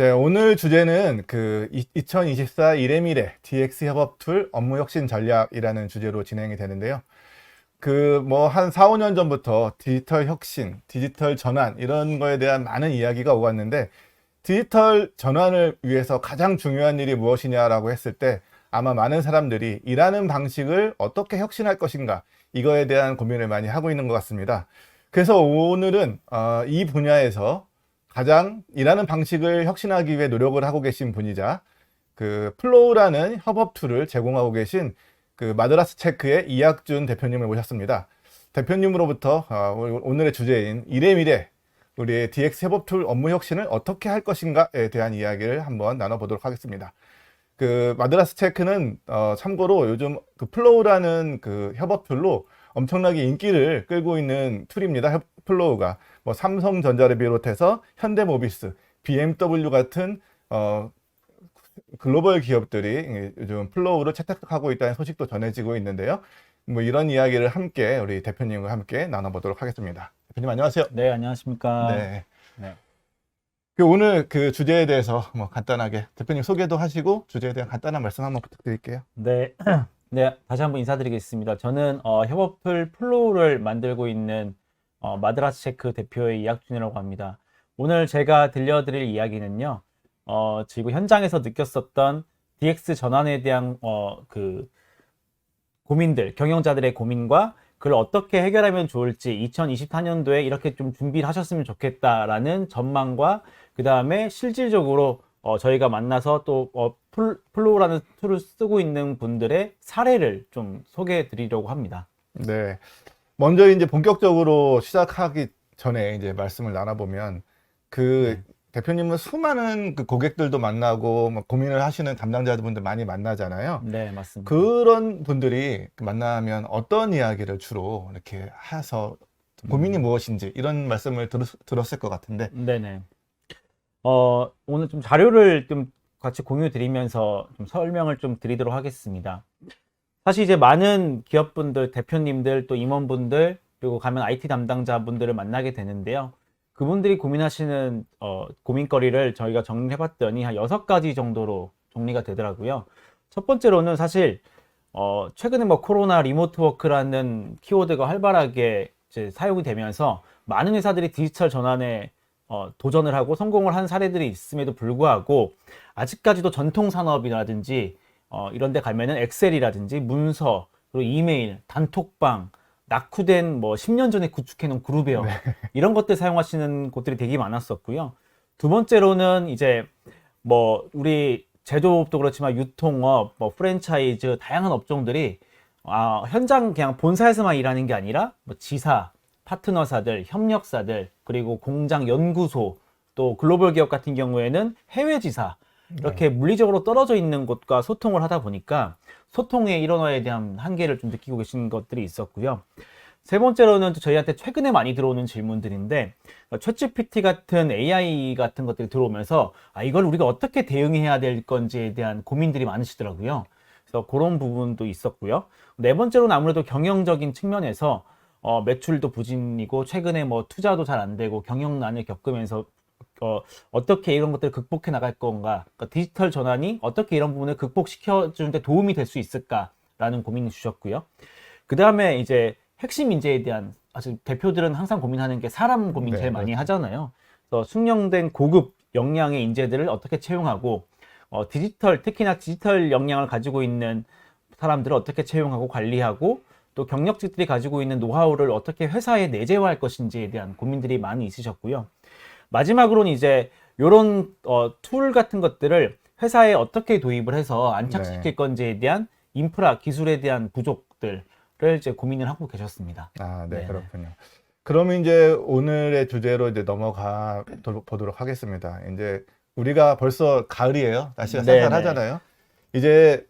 네, 오늘 주제는 그 2024 이레미래 DX 협업 툴 업무 혁신 전략이라는 주제로 진행이 되는데요. 그 뭐 한 4, 5년 전부터 디지털 혁신, 디지털 전환 이런 거에 대한 많은 이야기가 오갔는데 디지털 전환을 위해서 가장 중요한 일이 무엇이냐라고 했을 때 아마 많은 사람들이 일하는 방식을 어떻게 혁신할 것인가 이거에 대한 고민을 많이 하고 있는 것 같습니다. 그래서 오늘은 이 분야에서 가장 일하는 방식을 혁신하기 위해 노력을 하고 계신 분이자 그 플로우라는 협업 툴을 제공하고 계신 그 마드라스 체크의 이학준 대표님을 모셨습니다. 대표님으로부터 오늘의 주제인 이래미래 우리의 DX 협업 툴 업무 혁신을 어떻게 할 것인가에 대한 이야기를 한번 나눠보도록 하겠습니다. 그 마드라스 체크는 참고로 요즘 그 플로우라는 그 협업 툴로 엄청나게 인기를 끌고 있는 툴입니다. 플로우가 뭐 삼성전자를 비롯해서 현대모비스, BMW 같은 글로벌 기업들이 요즘 플로우를 채택하고 있다는 소식도 전해지고 있는데요. 뭐 이런 이야기를 함께 우리 대표님과 함께 나눠보도록 하겠습니다. 대표님 안녕하세요. 네, 안녕하십니까. 네. 네. 그 오늘 그 주제에 대해서 뭐 간단하게 대표님 소개도 하시고 주제에 대한 간단한 말씀 한번 부탁드릴게요. 네. 네, 다시 한번 인사드리겠습니다. 저는 협업툴 플로우를 만들고 있는 마드라스 체크 대표의 이학준이라고 합니다. 오늘 제가 들려드릴 이야기는요. 지금 현장에서 느꼈었던 DX 전환에 대한 그 고민들, 경영자들의 고민과 그걸 어떻게 해결하면 좋을지 2024년도에 이렇게 좀 준비를 하셨으면 좋겠다라는 전망과 그 다음에 실질적으로 저희가 만나서 또 플로우라는 툴을 쓰고 있는 분들의 사례를 좀 소개해 드리려고 합니다. 네. 먼저 이제 본격적으로 시작하기 전에 이제 말씀을 나눠보면 그 네. 대표님은 수많은 그 고객들도 만나고 뭐 고민을 하시는 담당자분들 많이 만나잖아요. 네, 맞습니다. 그런 분들이 만나면 어떤 이야기를 주로 이렇게 해서 고민이 무엇인지 이런 말씀을 들었을 것 같은데. 네네. 오늘 좀 자료를 좀 같이 공유 드리면서 좀 설명을 좀 드리도록 하겠습니다. 사실 이제 많은 기업분들, 대표님들, 또 임원분들, 그리고 가면 IT 담당자분들을 만나게 되는데요. 그분들이 고민하시는 고민거리를 저희가 정리해봤더니 한 6가지 정도로 정리가 되더라고요. 첫 번째로는 사실 최근에 뭐 코로나 리모트 워크라는 키워드가 활발하게 이제 사용이 되면서 많은 회사들이 디지털 전환에 도전을 하고 성공을 한 사례들이 있음에도 불구하고 아직까지도 전통 산업이라든지 이런 데 가면은 엑셀이라든지 문서, 그리고 이메일, 단톡방, 낙후된 뭐 10년 전에 구축해 놓은 그룹웨어 이런 것들 사용하시는 곳들이 되게 많았었고요. 두 번째로는 이제 뭐 우리 제조업도 그렇지만 유통업, 뭐 프랜차이즈 다양한 업종들이 현장 그냥 본사에서만 일하는 게 아니라 뭐 지사, 파트너사들, 협력사들, 그리고 공장, 연구소, 또 글로벌 기업 같은 경우에는 해외 지사 이렇게 물리적으로 떨어져 있는 곳과 소통을 하다 보니까 소통의 일원화에 대한 한계를 좀 느끼고 계신 것들이 있었고요. 세 번째로는 저희한테 최근에 많이 들어오는 질문들인데 챗GPT 같은 AI 같은 것들이 들어오면서 이걸 우리가 어떻게 대응해야 될 건지에 대한 고민들이 많으시더라고요. 그래서 그런 부분도 있었고요. 네 번째로는 아무래도 경영적인 측면에서 매출도 부진이고 최근에 뭐 투자도 잘 안 되고 경영난을 겪으면서 어떻게 이런 것들을 극복해 나갈 건가, 그러니까 디지털 전환이 어떻게 이런 부분을 극복시켜 주는데 도움이 될 수 있을까라는 고민을 주셨고요. 그 다음에 이제 핵심 인재에 대한, 사실 대표들은 항상 고민하는 게 사람 고민 제일 많이 하잖아요. 그래서 숙련된 고급 역량의 인재들을 어떻게 채용하고 특히나 디지털 역량을 가지고 있는 사람들을 어떻게 채용하고 관리하고 또 경력직들이 가지고 있는 노하우를 어떻게 회사에 내재화할 것인지에 대한 고민들이 많이 있으셨고요. 마지막으로는 이제 이런 툴 같은 것들을 회사에 어떻게 도입을 해서 안착시킬 건지에 대한 인프라, 기술에 대한 부족들을 이제 고민을 하고 계셨습니다. 네, 네네. 그렇군요. 그러면 이제 오늘의 주제로 이제 넘어가 보도록 하겠습니다. 이제 우리가 벌써 가을이에요. 날씨가 네네. 쌀쌀하잖아요. 이제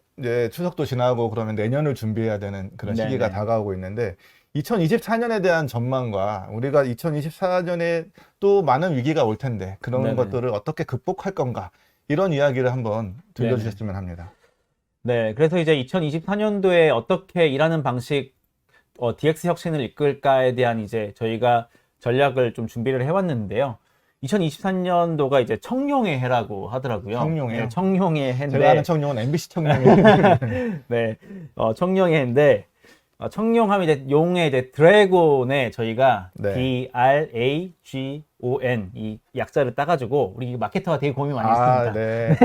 추석도 지나고 그러면 내년을 준비해야 되는 그런 시기가 네네. 다가오고 있는데 2024년에 대한 전망과 우리가 2024년에 또 많은 위기가 올 텐데 그런 네네. 것들을 어떻게 극복할 건가 이런 이야기를 한번 네네. 들려주셨으면 합니다. 네, 그래서 이제 2024년도에 어떻게 일하는 방식, DX 혁신을 이끌까에 대한 이제 저희가 전략을 좀 준비를 해왔는데요. 2023년도가 이제 청룡의 해라고 하더라고요. 청룡이요? 네, 청룡의 해인데 제가 아는 청룡은 MBC 청룡이에요. 네, 청룡의 해인데 청룡하면 이제 용의 이제 드래곤에 저희가 네. DRAGON 이 약자를 따가지고 우리 마케터가 되게 고민 많이 아, 했습니다. 네.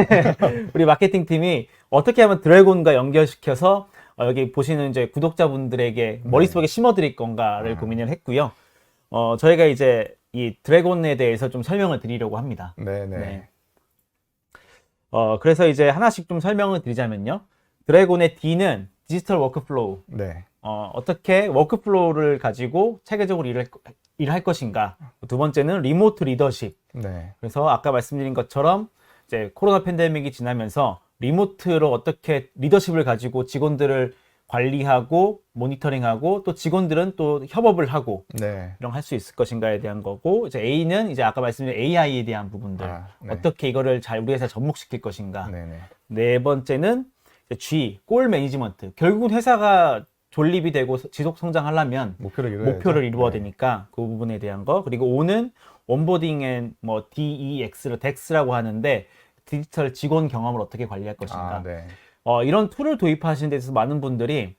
우리 마케팅 팀이 어떻게 하면 드래곤과 연결시켜서 여기 보시는 이제 구독자분들에게 머릿속에 심어드릴 건가를 고민을 했고요. 저희가 이제 이 드래곤에 대해서 좀 설명을 드리려고 합니다. 네네. 네. 그래서 이제 하나씩 좀 설명을 드리자면요. 드래곤의 D는 디지털 워크플로우. 네. 어떻게 워크플로우를 가지고 체계적으로 일할 것인가. 두 번째는 리모트 리더십. 네. 그래서 아까 말씀드린 것처럼 이제 코로나 팬데믹이 지나면서 리모트로 어떻게 리더십을 가지고 직원들을 관리하고 모니터링하고 또 직원들은 또 협업을 하고 네. 이런 할 수 있을 것인가에 대한 거고, 이제 A는 이제 아까 말씀드린 AI에 대한 부분들. 네. 어떻게 이거를 잘 우리 회사에 접목시킬 것인가. 네네. 네 번째는 이제 G, 골 매니지먼트. 결국은 회사가 존립이 되고 지속 성장하려면 목표를 이루어야 되니까 그 부분에 대한 거. 그리고 O는 온보딩 앤 뭐 DEX를 DEX라고 하는데 디지털 직원 경험을 어떻게 관리할 것인가. 아, 네. 이런 툴을 도입하시는 데 있어서 많은 분들이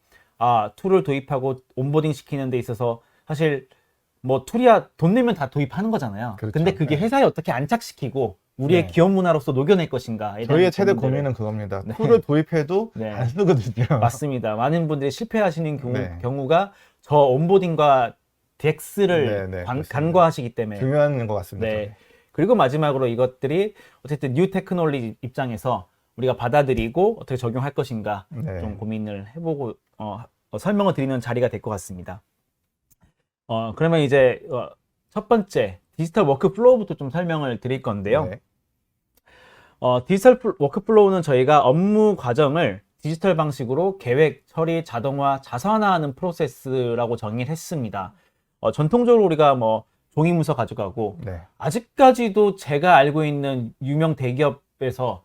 툴을 도입하고 온보딩 시키는 데 있어서 사실 뭐 툴이야 돈 내면 다 도입하는 거잖아요. 그렇죠. 근데 그게 네. 회사에 어떻게 안착시키고 우리의 네. 기업 문화로서 녹여낼 것인가. 저희의 최대 고민은 그겁니다. 네. 툴을 도입해도 네. 안 쓰거든요. 맞습니다. 많은 분들이 실패하시는 네. 경우가 저 온보딩과 DX를 네, 네, 간과하시기 때문에. 중요한 것 같습니다. 네. 그리고 마지막으로 이것들이 어쨌든 뉴 테크놀로지 입장에서 우리가 받아들이고 어떻게 적용할 것인가 네. 좀 고민을 해보고 설명을 드리는 자리가 될 것 같습니다. 그러면 이제 첫 번째 디지털 워크플로우부터 좀 설명을 드릴 건데요. 네. 디지털 워크플로우는 저희가 업무 과정을 디지털 방식으로 계획, 처리, 자동화, 자산화하는 프로세스라고 정의를 했습니다. 전통적으로 우리가 뭐 종이 문서 가져가고 네. 아직까지도 제가 알고 있는 유명 대기업에서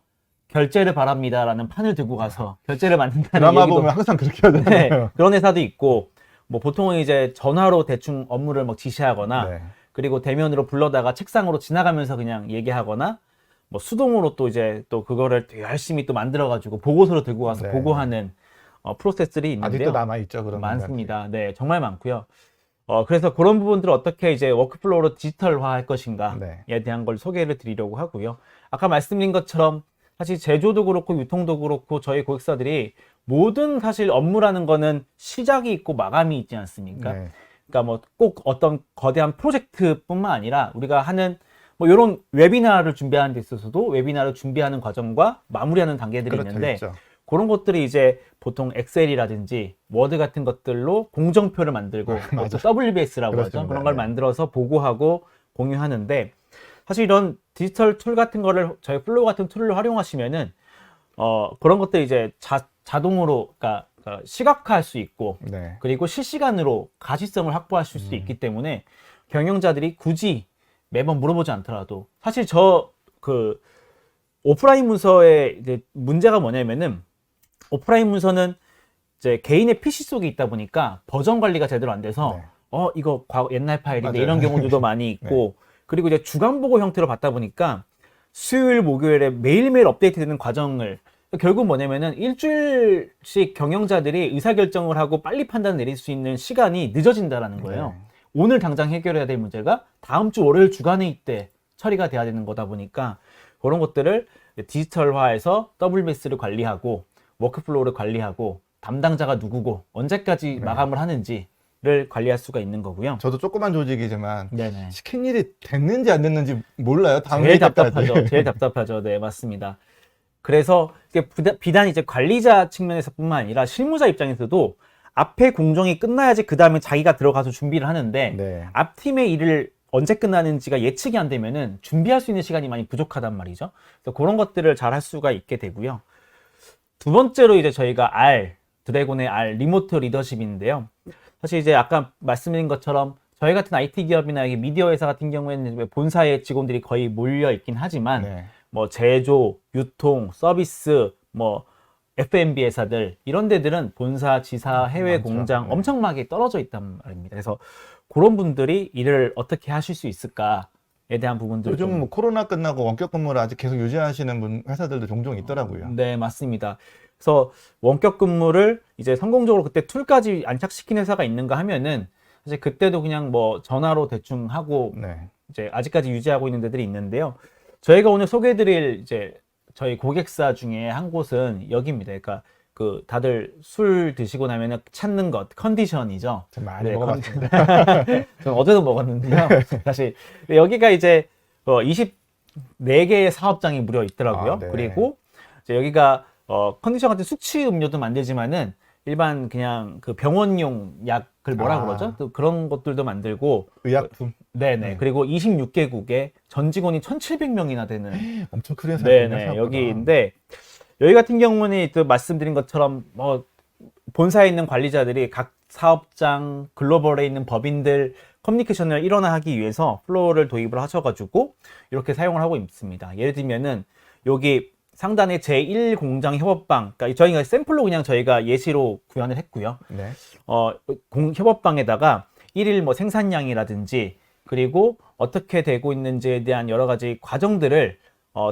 결제를 바랍니다라는 판을 들고 가서 결제를 만든다는 드라마 얘기도 보면 항상 그렇게 하잖아요. 네, 그런 회사도 있고, 뭐 보통은 이제 전화로 대충 업무를 막 지시하거나 네. 그리고 대면으로 불러다가 책상으로 지나가면서 그냥 얘기하거나 뭐 수동으로 또 이제 또 그거를 되게 열심히 또 만들어가지고 보고서로 들고 가서 네. 보고하는 프로세스들이 있는데요. 아직도 남아있죠. 그런 많습니다. 네, 정말 많고요. 그래서 그런 부분들을 어떻게 이제 워크플로우로 디지털화 할 것인가에 네. 대한 걸 소개를 드리려고 하고요. 아까 말씀드린 것처럼 사실 제조도 그렇고 유통도 그렇고 저희 고객사들이 모든 사실 업무라는 거는 시작이 있고 마감이 있지 않습니까? 네. 그러니까 뭐 꼭 어떤 거대한 프로젝트뿐만 아니라 우리가 하는 뭐 이런 웨비나를 준비하는 데 있어서도 웨비나를 준비하는 과정과 마무리하는 단계들이 그렇죠, 있는데 있죠. 그런 것들이 이제 보통 엑셀이라든지 워드 같은 것들로 공정표를 만들고 맞아. 또 WBS라고 하죠. 그렇습니다. 그런 걸 네. 만들어서 보고하고 공유하는데 사실 이런 디지털 툴 같은 거를 저희 플로우 같은 툴을 활용하시면은 그런 것들이 이제 자동으로 그러니까 시각화할 수 있고 네. 그리고 실시간으로 가시성을 확보하실 수 있기 때문에 경영자들이 굳이 매번 물어보지 않더라도 사실 그 오프라인 문서의 이제 문제가 뭐냐면은 오프라인 문서는 이제 개인의 PC 속에 있다 보니까 버전 관리가 제대로 안 돼서 네. 이거 옛날 파일인데 맞아요. 이런 경우들도 많이 있고 그리고 이제 주간 보고 형태로 받다 보니까 수요일 목요일에 매일매일 업데이트되는 과정을 결국 뭐냐면은 일주일씩 경영자들이 의사결정을 하고 빨리 판단 내릴 수 있는 시간이 늦어진다라는 거예요. 네. 오늘 당장 해결해야 될 문제가 다음 주 월요일 주간에 이때 처리가 돼야 되는 거다 보니까 그런 것들을 디지털화해서 WBS를 관리하고 워크플로우를 관리하고 담당자가 누구고 언제까지 마감을 하는지를 관리할 수가 있는 거고요. 저도 조그만 조직이지만 네네. 시킨 일이 됐는지 안 됐는지 몰라요. 다음 제일 회의 때까지. 답답하죠. 제일 답답하죠. 네, 맞습니다. 그래서 이게 비단 이제 관리자 측면에서뿐만 아니라 실무자 입장에서도 앞에 공정이 끝나야지 그 다음에 자기가 들어가서 준비를 하는데 네. 앞 팀의 일을 언제 끝나는지가 예측이 안 되면은 준비할 수 있는 시간이 많이 부족하단 말이죠. 그래서 그런 것들을 잘 할 수가 있게 되고요. 두 번째로 이제 저희가 드래곤의 리모트 리더십인데요. 사실 이제 아까 말씀드린 것처럼 저희 같은 IT 기업이나 미디어 회사 같은 경우에는 본사의 직원들이 거의 몰려 있긴 하지만 네. 뭐 제조, 유통, 서비스, 뭐 F&B 회사들 이런 데들은 본사, 지사, 해외 많죠. 공장 네. 엄청나게 떨어져 있단 말입니다. 그래서 그런 분들이 일을 어떻게 하실 수 있을까에 대한 부분들 요즘 좀 뭐 코로나 끝나고 원격 근무를 아직 계속 유지하시는 회사들도 종종 있더라고요. 네, 맞습니다. 그래서 원격 근무를 이제 성공적으로 그때 툴까지 안착시킨 회사가 있는가 하면은 사실 그때도 그냥 뭐 전화로 대충 하고 네. 이제 아직까지 유지하고 있는 데들이 있는데요. 저희가 오늘 소개해드릴 이제 저희 고객사 중에 한 곳은 여기입니다. 그러니까 그 다들 술 드시고 나면은 찾는 것 컨디션이죠. 좀 많이 네, 먹어봤습니다. 저는 어제도 먹었는데요. 사실 여기가 이제 24개의 사업장이 무려 있더라고요. 아, 네. 그리고 이제 여기가 컨디션 같은 숙취 음료도 만들지만은 일반 그냥 그 병원용 약을 뭐라 아. 그러죠? 또 그런 것들도 만들고 의약품 네네. 네. 그리고 26개국에 전 직원이 1,700명이나 되는 엄청 큰 회사였군요. 네네 생각보다. 여기인데 여기 같은 경우는 또 말씀드린 것처럼 뭐 본사에 있는 관리자들이 각 사업장 글로벌에 있는 법인들 커뮤니케이션을 일원화하기 위해서 플로우를 도입을 하셔가지고 이렇게 사용을 하고 있습니다. 예를 들면은 여기 상단에 제1공장 협업방, 그러니까 저희가 샘플로 그냥 저희가 예시로 구현을 했고요. 네. 협업방에다가 일일 뭐 생산량이라든지 그리고 어떻게 되고 있는지에 대한 여러 가지 과정들을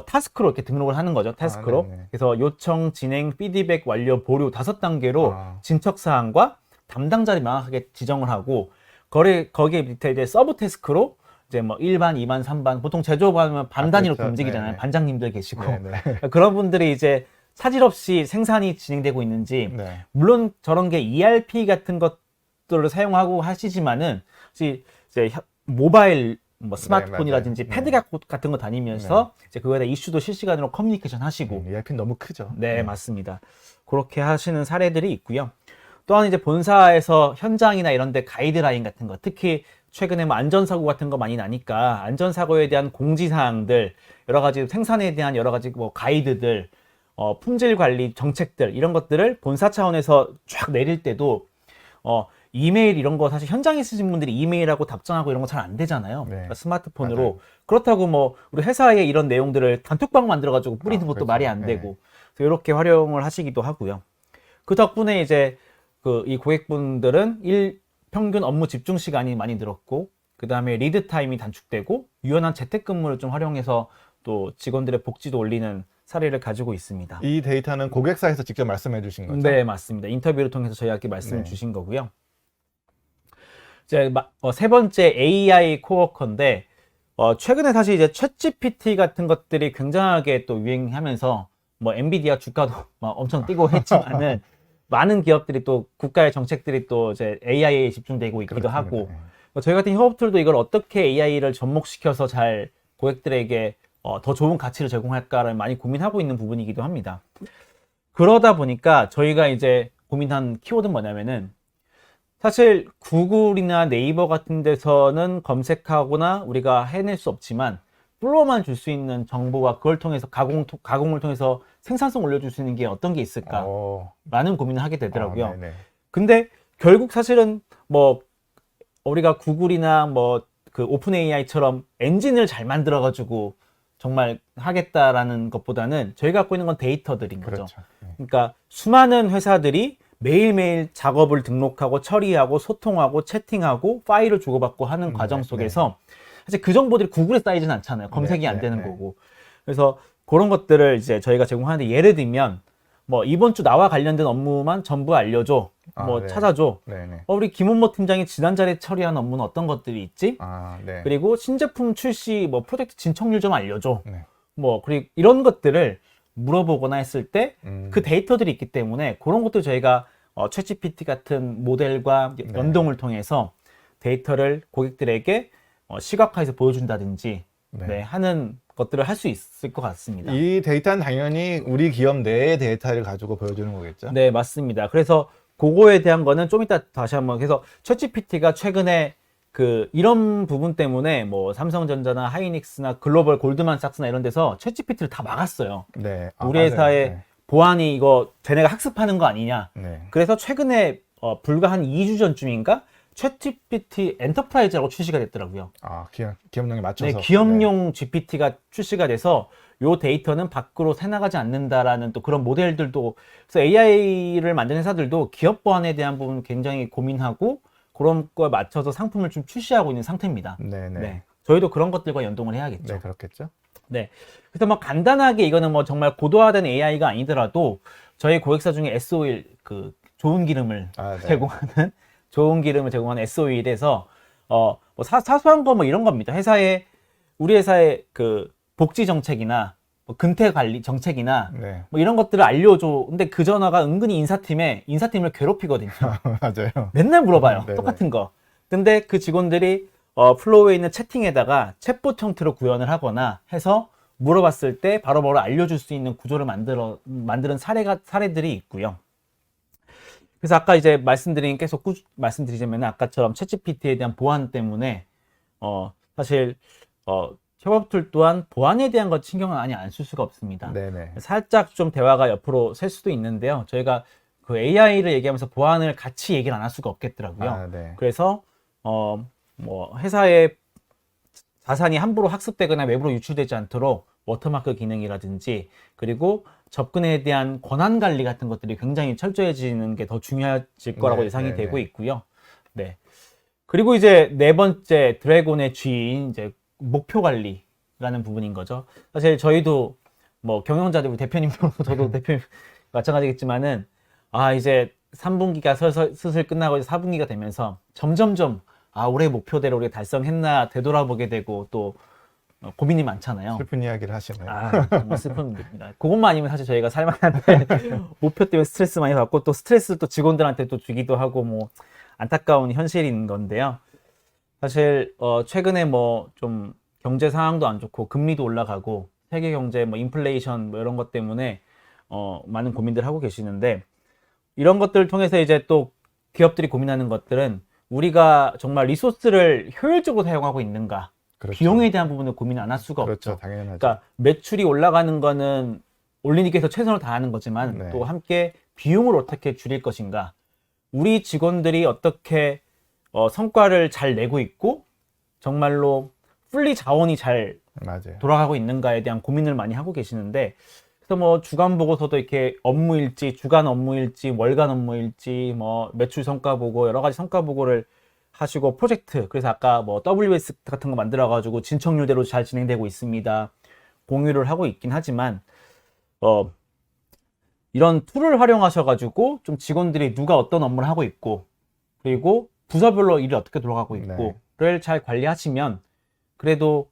타스크로 이렇게 등록을 하는 거죠. 타스크로. 네네. 그래서 요청, 진행, 피드백, 완료, 보류 5단계로 아. 진척 사항과 담당자를 명확하게 지정을 하고 거기에 밑에 이제 서브 태스크로 이제 뭐 1반, 2반, 3반 보통 제조업 하면 반 단위로 그렇죠. 움직이잖아요. 네네. 반장님들 계시고 네네. 그런 분들이 이제 차질 없이 생산이 진행되고 있는지 네. 물론 저런 게 ERP 같은 것들을 사용하고 하시지만은 혹시 이제 모바일 뭐 스마트폰이라든지 맞아요. 패드 같은 거 다니면서 이제 그거에 대한 이슈도 실시간으로 커뮤니케이션 하시고 ERP는 너무 크죠. 네, 맞습니다. 그렇게 하시는 사례들이 있고요. 또한 이제 본사에서 현장이나 이런 데 가이드라인 같은 거, 특히 최근에 뭐 안전사고 같은 거 많이 나니까 안전사고에 대한 공지사항들, 여러 가지 생산에 대한 여러 가지 뭐 가이드들, 품질 관리 정책들, 이런 것들을 본사 차원에서 쫙 내릴 때도, 이메일 이런 거 사실 현장에 있으신 분들이 이메일하고 답장하고 이런 거 잘 안 되잖아요. 네. 그러니까 스마트폰으로. 맞아요. 그렇다고 뭐 우리 회사에 이런 내용들을 단톡방 만들어가지고 뿌리는 것도 그렇죠. 말이 안 네. 되고. 그래서 이렇게 활용을 하시기도 하고요. 그 덕분에 이제 이 고객분들은 평균 업무 집중 시간이 많이 늘었고, 그 다음에 리드 타임이 단축되고, 유연한 재택근무를 좀 활용해서 또 직원들의 복지도 올리는 사례를 가지고 있습니다. 이 데이터는 고객사에서 직접 말씀해 주신 거죠? 네, 맞습니다. 인터뷰를 통해서 저희한테 말씀을 네. 주신 거고요. 이제 세 번째 AI 코워커인데, 최근에 사실 이제 챗GPT 같은 것들이 굉장하게 또 유행하면서 뭐 엔비디아 주가도 막 엄청 뛰고 했지만은 많은 기업들이 또 국가의 정책들이 또 이제 AI에 집중되고 있기도 그렇습니다. 하고 네. 저희 같은 협업툴도 이걸 어떻게 AI를 접목시켜서 잘 고객들에게 더 좋은 가치를 제공할까를 많이 고민하고 있는 부분이기도 합니다. 그러다 보니까 저희가 이제 고민한 키워드는 뭐냐면은 사실 구글이나 네이버 같은 데서는 검색하거나 우리가 해낼 수 없지만 플로어만 줄 수 있는 정보와 그걸 통해서 가공을 통해서 생산성 올려줄 수 있는 게 어떤 게 있을까 라는 고민을 하게 되더라고요. 네네. 근데 결국 사실은 뭐 우리가 구글이나 뭐 그 오픈 AI처럼 엔진을 잘 만들어 가지고 정말 하겠다라는 것보다는 저희가 갖고 있는 건 데이터들인 거죠. 그렇죠. 네. 그러니까 수많은 회사들이 매일매일 작업을 등록하고 처리하고 소통하고 채팅하고 파일을 주고받고 하는 과정 속에서 사실 그 정보들이 구글에 쌓이진 않잖아요. 검색이 안 되는 거고. 그래서 그런 것들을 이제 저희가 제공하는데 예를 들면 뭐 이번 주 나와 관련된 업무만 전부 알려줘. 뭐 네. 찾아줘. 네네. 우리 김원모 팀장이 지난달에 처리한 업무는 어떤 것들이 있지? 네. 그리고 신제품 출시 뭐 프로젝트 진척률 좀 알려줘. 네. 뭐 그리고 이런 것들을 물어보거나 했을 때 그 음. 데이터들이 있기 때문에 그런 것들 저희가 챗GPT 같은 모델과 연동을 통해서 데이터를 고객들에게 시각화해서 보여준다든지 하는 것들을 할 수 있을 것 같습니다. 이 데이터는 당연히 우리 기업 내의 데이터를 가지고 보여주는 거겠죠? 네, 맞습니다. 그래서 그거에 대한 거는 좀 이따 다시 한번 그래서 챗GPT가 최근에 이런 부분 때문에 뭐 삼성전자나 하이닉스나 글로벌 골드만삭스나 이런 데서 챗GPT를 다 막았어요. 네. 우리 맞아요. 회사의 보안이 이거 쟤네가 학습하는 거 아니냐. 네. 그래서 최근에 불과 한 2주 전쯤인가 챗GPT 엔터프라이즈라고 출시가 됐더라고요. 기업용에 맞춰서. 네, 기업용 GPT가 출시가 돼서 요 데이터는 밖으로 새나가지 않는다라는 또 그런 모델들도 그래서 AI를 만든 회사들도 기업 보안에 대한 부분 굉장히 고민하고 그런 걸 맞춰서 상품을 좀 출시하고 있는 상태입니다. 네네. 네. 저희도 그런 것들과 연동을 해야겠죠. 네, 그렇겠죠. 네. 그래서 뭐 간단하게 이거는 뭐 정말 고도화된 AI가 아니더라도 저희 고객사 중에 S51 그 좋은 기름을 아, 네. 제공하는 좋은 기름을 제공하는 S51에서 뭐 사소한 거 뭐 이런 겁니다. 우리 회사의 그 복지 정책이나 뭐 근태 관리 정책이나 네. 뭐 이런 것들을 알려줘. 근데 그 전화가 은근히 인사팀을 괴롭히거든요. 맞아요. 맨날 물어봐요. 네네. 똑같은 거. 근데 그 직원들이 플로우에 있는 채팅에다가 챗봇 형태로 구현을 하거나 해서 물어봤을 때 바로바로 알려줄 수 있는 구조를 만드는 사례들이 있고요. 그래서 아까 이제 계속 말씀드리자면 아까처럼 챗GPT에 대한 보안 때문에 사실 협업 툴 또한 보안에 대한 것 신경을 많이 안 쓸 수가 없습니다. 네네. 살짝 좀 대화가 옆으로 셀 수도 있는데요. 저희가 그 AI를 얘기하면서 보안을 같이 얘기를 안 할 수가 없겠더라고요. 아, 네. 그래서 뭐 회사의 자산이 함부로 학습되거나 외부로 유출되지 않도록 워터마크 기능이라든지 그리고 접근에 대한 권한 관리 같은 것들이 굉장히 철저해지는 게 더 중요해질 거라고 네, 예상이 네, 되고 네. 있고요. 네. 그리고 이제 네 번째 드래곤의 G인 이제 목표 관리라는 부분인 거죠. 사실 저희도 뭐 경영자들 우리 대표님도 저도 대표님 마찬가지겠지만은 이제 3분기가 슬슬 끝나고 이제 4분기가 되면서 점점점 올해 목표대로 우리가 달성했나 되돌아보게 되고 또 고민이 많잖아요. 슬픈 이야기를 하시네요. 정말 슬픈 일입니다. 그것만 아니면 사실 저희가 살만한데 목표 때문에 스트레스 많이 받고 또 스트레스 또 직원들한테 또 주기도 하고 뭐 안타까운 현실인 건데요. 사실 최근에 뭐 좀 경제 상황도 안 좋고 금리도 올라가고 세계 경제 뭐 인플레이션 뭐 이런 것 때문에 많은 고민들 하고 계시는데 이런 것들을 통해서 이제 또 기업들이 고민하는 것들은 우리가 정말 리소스를 효율적으로 사용하고 있는가 그렇죠. 비용에 대한 부분을 고민 안 할 수가 그렇죠. 없죠. 당연하죠. 그러니까 매출이 올라가는 거는 올리기 위해서 최선을 다하는 거지만 네. 또 함께 비용을 어떻게 줄일 것인가 우리 직원들이 어떻게 성과를 잘 내고 있고 정말로 풀리 자원이 잘 맞아요. 돌아가고 있는가에 대한 고민을 많이 하고 계시는데 그래서 뭐 주간 보고서도 이렇게 업무일지, 주간 업무일지, 월간 업무일지, 뭐 매출 성과 보고 여러 가지 성과 보고를 하시고 프로젝트 그래서 아까 뭐 WS 같은 거 만들어 가지고 진척률대로 잘 진행되고 있습니다. 공유를 하고 있긴 하지만 이런 툴을 활용하셔 가지고 좀 직원들이 누가 어떤 업무를 하고 있고 그리고 부서별로 일이 어떻게 돌아가고 있고를 잘 관리하시면 그래도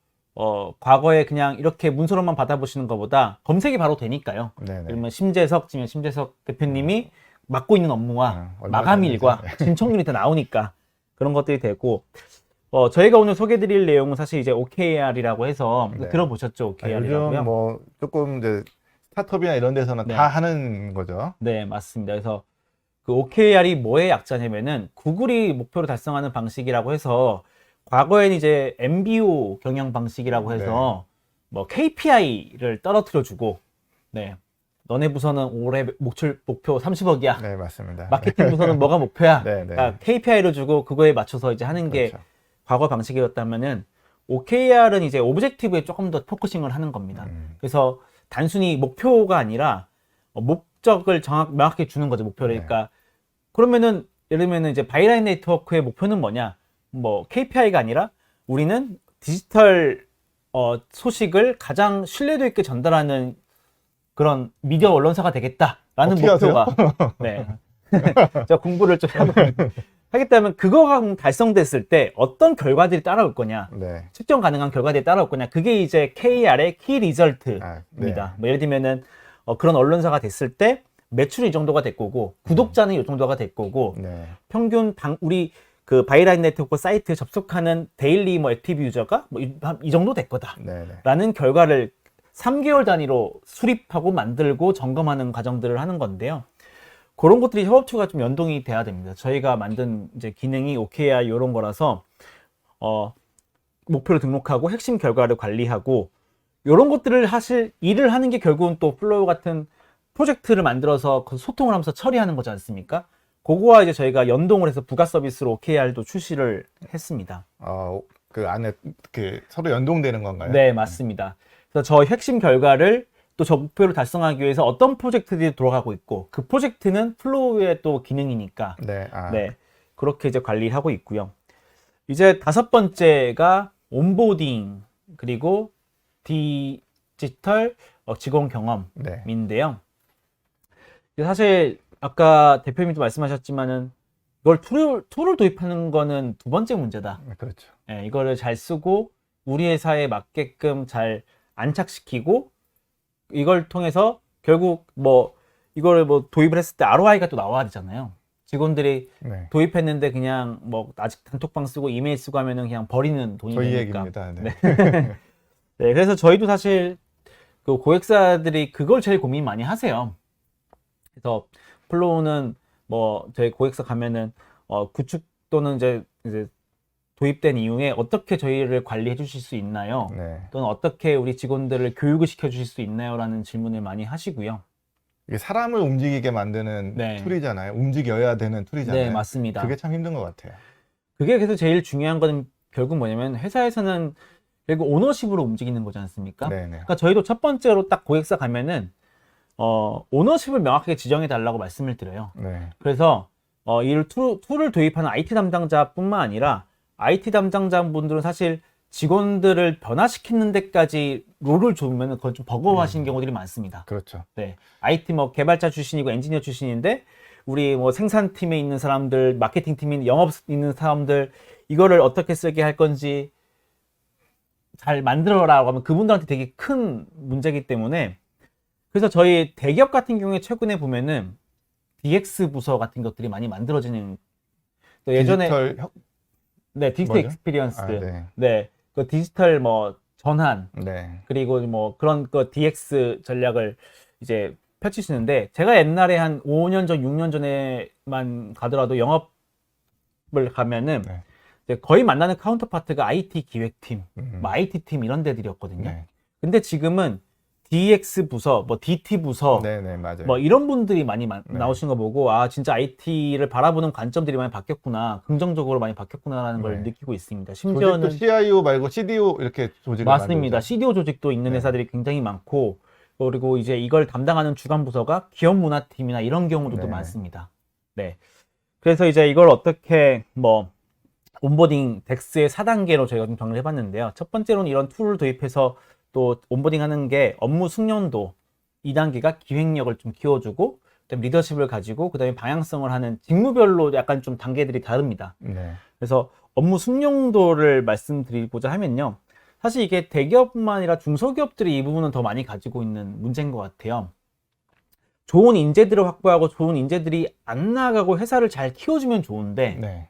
과거에 그냥 이렇게 문서로만 받아보시는 것보다 검색이 바로 되니까요. 네네. 그러면 심재석 대표님이 맡고 있는 업무와 얼마 마감일과 진척률이 다 나오니까 그런 것들이 되고 저희가 오늘 소개드릴 내용은 사실 이제 OKR이라고 해서 네. 들어보셨죠? OKR이라고요? 요즘 뭐 조금 이제 스타트업이나 이런 데서는 네. 다 하는 거죠. 네, 맞습니다. 그래서 그 OKR이 뭐의 약자냐면은 구글이 목표를 달성하는 방식이라고 해서 과거엔 이제 MBO 경영 방식이라고 해서 뭐 KPI를 떨어뜨려 주고 네. 너네 부서는 올해 목표 30억이야. 네, 맞습니다. 마케팅 부서는 뭐가 목표야? 네, 네. 그러니까 KPI를 주고 그거에 맞춰서 이제 하는 게 그렇죠. 과거 방식이었다면은 OKR은 이제 오브젝티브에 조금 더 포커싱을 하는 겁니다. 그래서 단순히 목표가 아니라 목적을 명확하게 주는 거죠, 목표를. 네. 그러니까 그러면은 예를 들면은 이제 바이라인 네트워크의 목표는 뭐냐? 뭐 KPI가 아니라 우리는 디지털 소식을 가장 신뢰도 있게 전달하는 그런 미디어 언론사가 되겠다라는 목표가 네. 제가 공부를 좀 하겠다면 그거가 달성됐을 때 어떤 결과들이 따라올 거냐 네. 측정 가능한 결과들이 따라올 거냐 그게 이제 KR의 키 리절트입니다. 네. 뭐 예를 들면은 그런 언론사가 됐을 때 매출이 이 정도가 될 거고 구독자는 이 정도가 될 거고 네. 평균 우리 그 바이라인 네트워크 사이트에 접속하는 데일리 뭐 액티브 유저가 뭐 이 정도 될 거다라는 네. 결과를 3개월 단위로 수립하고 만들고 점검하는 과정들을 하는 건데요. 그런 것들이 협업투가 좀 연동이 돼야 됩니다. 저희가 만든 이제 기능이 OKR 이런 거라서 목표를 등록하고 핵심 결과를 관리하고 이런 것들을 일을 하는 게 결국은 또 플로우 같은 프로젝트를 만들어서 소통을 하면서 처리하는 거지 않습니까? 그거와 이제 저희가 연동을 해서 부가 서비스로 OKR도 출시를 했습니다. 그 안에 서로 연동되는 건가요? 네, 맞습니다. 그래서 저 핵심 결과를 또 저 목표를 달성하기 위해서 어떤 프로젝트들이 돌아가고 있고 그 프로젝트는 플로우의 또 기능이니까 네. 네, 그렇게 이제 관리하고 있고요. 이제 5번째가 온보딩 그리고 디지털 직원 네. 경험인데요. 사실 아까 대표님도 말씀하셨지만은 이걸 툴을 도입하는 거는 두 번째 문제다. 그렇죠. 예, 이거를 잘 쓰고 우리 회사에 맞게끔 잘 안착시키고 이걸 통해서 결국 뭐 이거를 뭐 도입을 했을 때 ROI가 또 나와야 되잖아요. 직원들이 네. 도입했는데 그냥 뭐 아직 단톡방 쓰고 이메일 쓰고 하면은 그냥 버리는 돈이 저희 되니까. 얘기입니다. 네. 네, 그래서 저희도 사실 그 고객사들이 그걸 제일 고민 많이 하세요. 그래서 플로우는 뭐 저희 고객사 가면은 구축 또는 이제 도입된 이후에 어떻게 저희를 관리해 주실 수 있나요? 네. 또는 어떻게 우리 직원들을 교육을 시켜 주실 수 있나요? 라는 질문을 많이 하시고요. 이게 사람을 움직이게 만드는 네. 툴이잖아요. 움직여야 되는 툴이잖아요. 네, 맞습니다. 그게 참 힘든 것 같아요. 그게 그래서 제일 중요한 건 결국 뭐냐면 회사에서는 결국 오너십으로 움직이는 거지 않습니까? 네네. 그러니까 저희도 첫 번째로 딱 고객사 가면은 오너십을 명확하게 지정해 달라고 말씀을 드려요. 네. 그래서 이 툴을 도입하는 IT 담당자뿐만 아니라 IT 담당자분들은 사실 직원들을 변화시키는 데까지 롤을 주면 그건 좀 버거워하시는 경우들이 많습니다. 그렇죠. 네, IT 뭐 개발자 출신이고 엔지니어 출신인데 우리 뭐 생산팀에 있는 사람들, 마케팅팀에 영업 있는 사람들 이거를 어떻게 쓰게 할 건지 잘 만들어라고 하면 그분들한테 되게 큰 문제이기 때문에 그래서 저희 대기업 같은 경우에 최근에 보면은 DX 부서 같은 것들이 많이 만들어지는 또 예전에 디지털 뭐죠? 익스피리언스 네. 네, 그 디지털 뭐 전환 네. 그리고 뭐 그런 그 DX 전략을 이제 펼치시는데 제가 옛날에 한 5년 전, 6년 전에만 가더라도 영업을 가면은 네. 이제 거의 만나는 카운터파트가 IT 기획팀, 음. IT 팀 이런 데들이었거든요. 네. 근데 지금은 DX 부서, 뭐 DT 부서, 네네, 맞아요. 뭐 이런 분들이 많이 네. 나오신 거 보고 아 진짜 IT를 바라보는 관점들이 많이 바뀌었구나, 긍정적으로 많이 바뀌었구나라는 걸 네. 느끼고 있습니다. 조직도 심지어는 CIO 말고 CDO 이렇게 조직을 맞습니다. 만들죠. CDO 조직도 있는 네. 회사들이 굉장히 많고 그리고 이제 이걸 담당하는 주간 부서가 기업 문화팀이나 이런 경우도 네. 많습니다. 네. 그래서 이제 이걸 어떻게 뭐 온보딩 덱스의 4단계로 저희가 좀 정리를 해봤는데요. 첫 번째로는 이런 툴을 도입해서 또 온보딩 하는 게 업무 숙련도, 2단계가 기획력을 좀 키워주고 그다음에 리더십을 가지고 그다음에 방향성을 하는 직무별로 약간 좀 단계들이 다릅니다. 네. 그래서 업무 숙련도를 말씀드리고자 하면요. 사실 이게 대기업뿐만 아니라 중소기업들이 이 부분은 더 많이 가지고 있는 문제인 것 같아요. 좋은 인재들을 확보하고 좋은 인재들이 안 나가고 회사를 잘 키워주면 좋은데 네.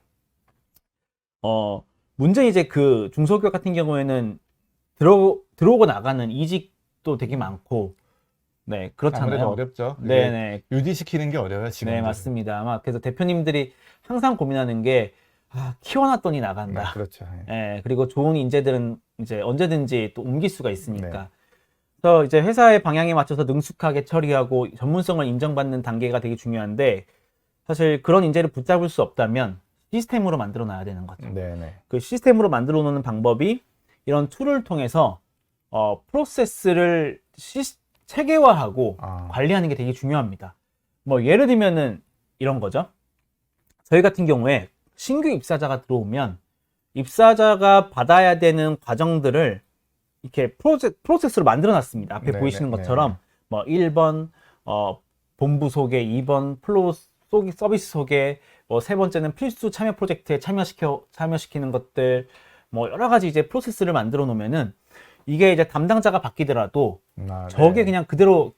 문제는 이제 그 중소기업 같은 경우에는 들어오고 나가는 이직도 되게 많고 네 그렇잖아요. 아무래도 어렵죠. 네네. 유지시키는 게 어려워요, 지금. 네 맞습니다. 아마 그래서 대표님들이 항상 고민하는 게 키워놨더니 나간다. 네, 그렇죠. 예, 그리고 좋은 인재들은 이제 언제든지 또 옮길 수가 있으니까. 네. 그래서 이제 회사의 방향에 맞춰서 능숙하게 처리하고 전문성을 인정받는 단계가 되게 중요한데 사실 그런 인재를 붙잡을 수 없다면 시스템으로 만들어 놔야 되는 거죠. 네네. 그 시스템으로 만들어 놓는 방법이 이런 툴을 통해서 프로세스를 체계화하고 관리하는 게 되게 중요합니다. 뭐 예를 들면은 이런 거죠. 저희 같은 경우에 신규 입사자가 들어오면 입사자가 받아야 되는 과정들을 이렇게 프로세스로 만들어 놨습니다. 앞에 네네, 보이시는 것처럼 뭐 1번 본부 소개, 2번 플로우 서비스 소개, 뭐 세 번째는 필수 참여 프로젝트에 참여시키는 것들, 뭐 여러 가지 이제 프로세스를 만들어 놓으면은 이게 이제 담당자가 바뀌더라도 저게 네. 그냥 그대로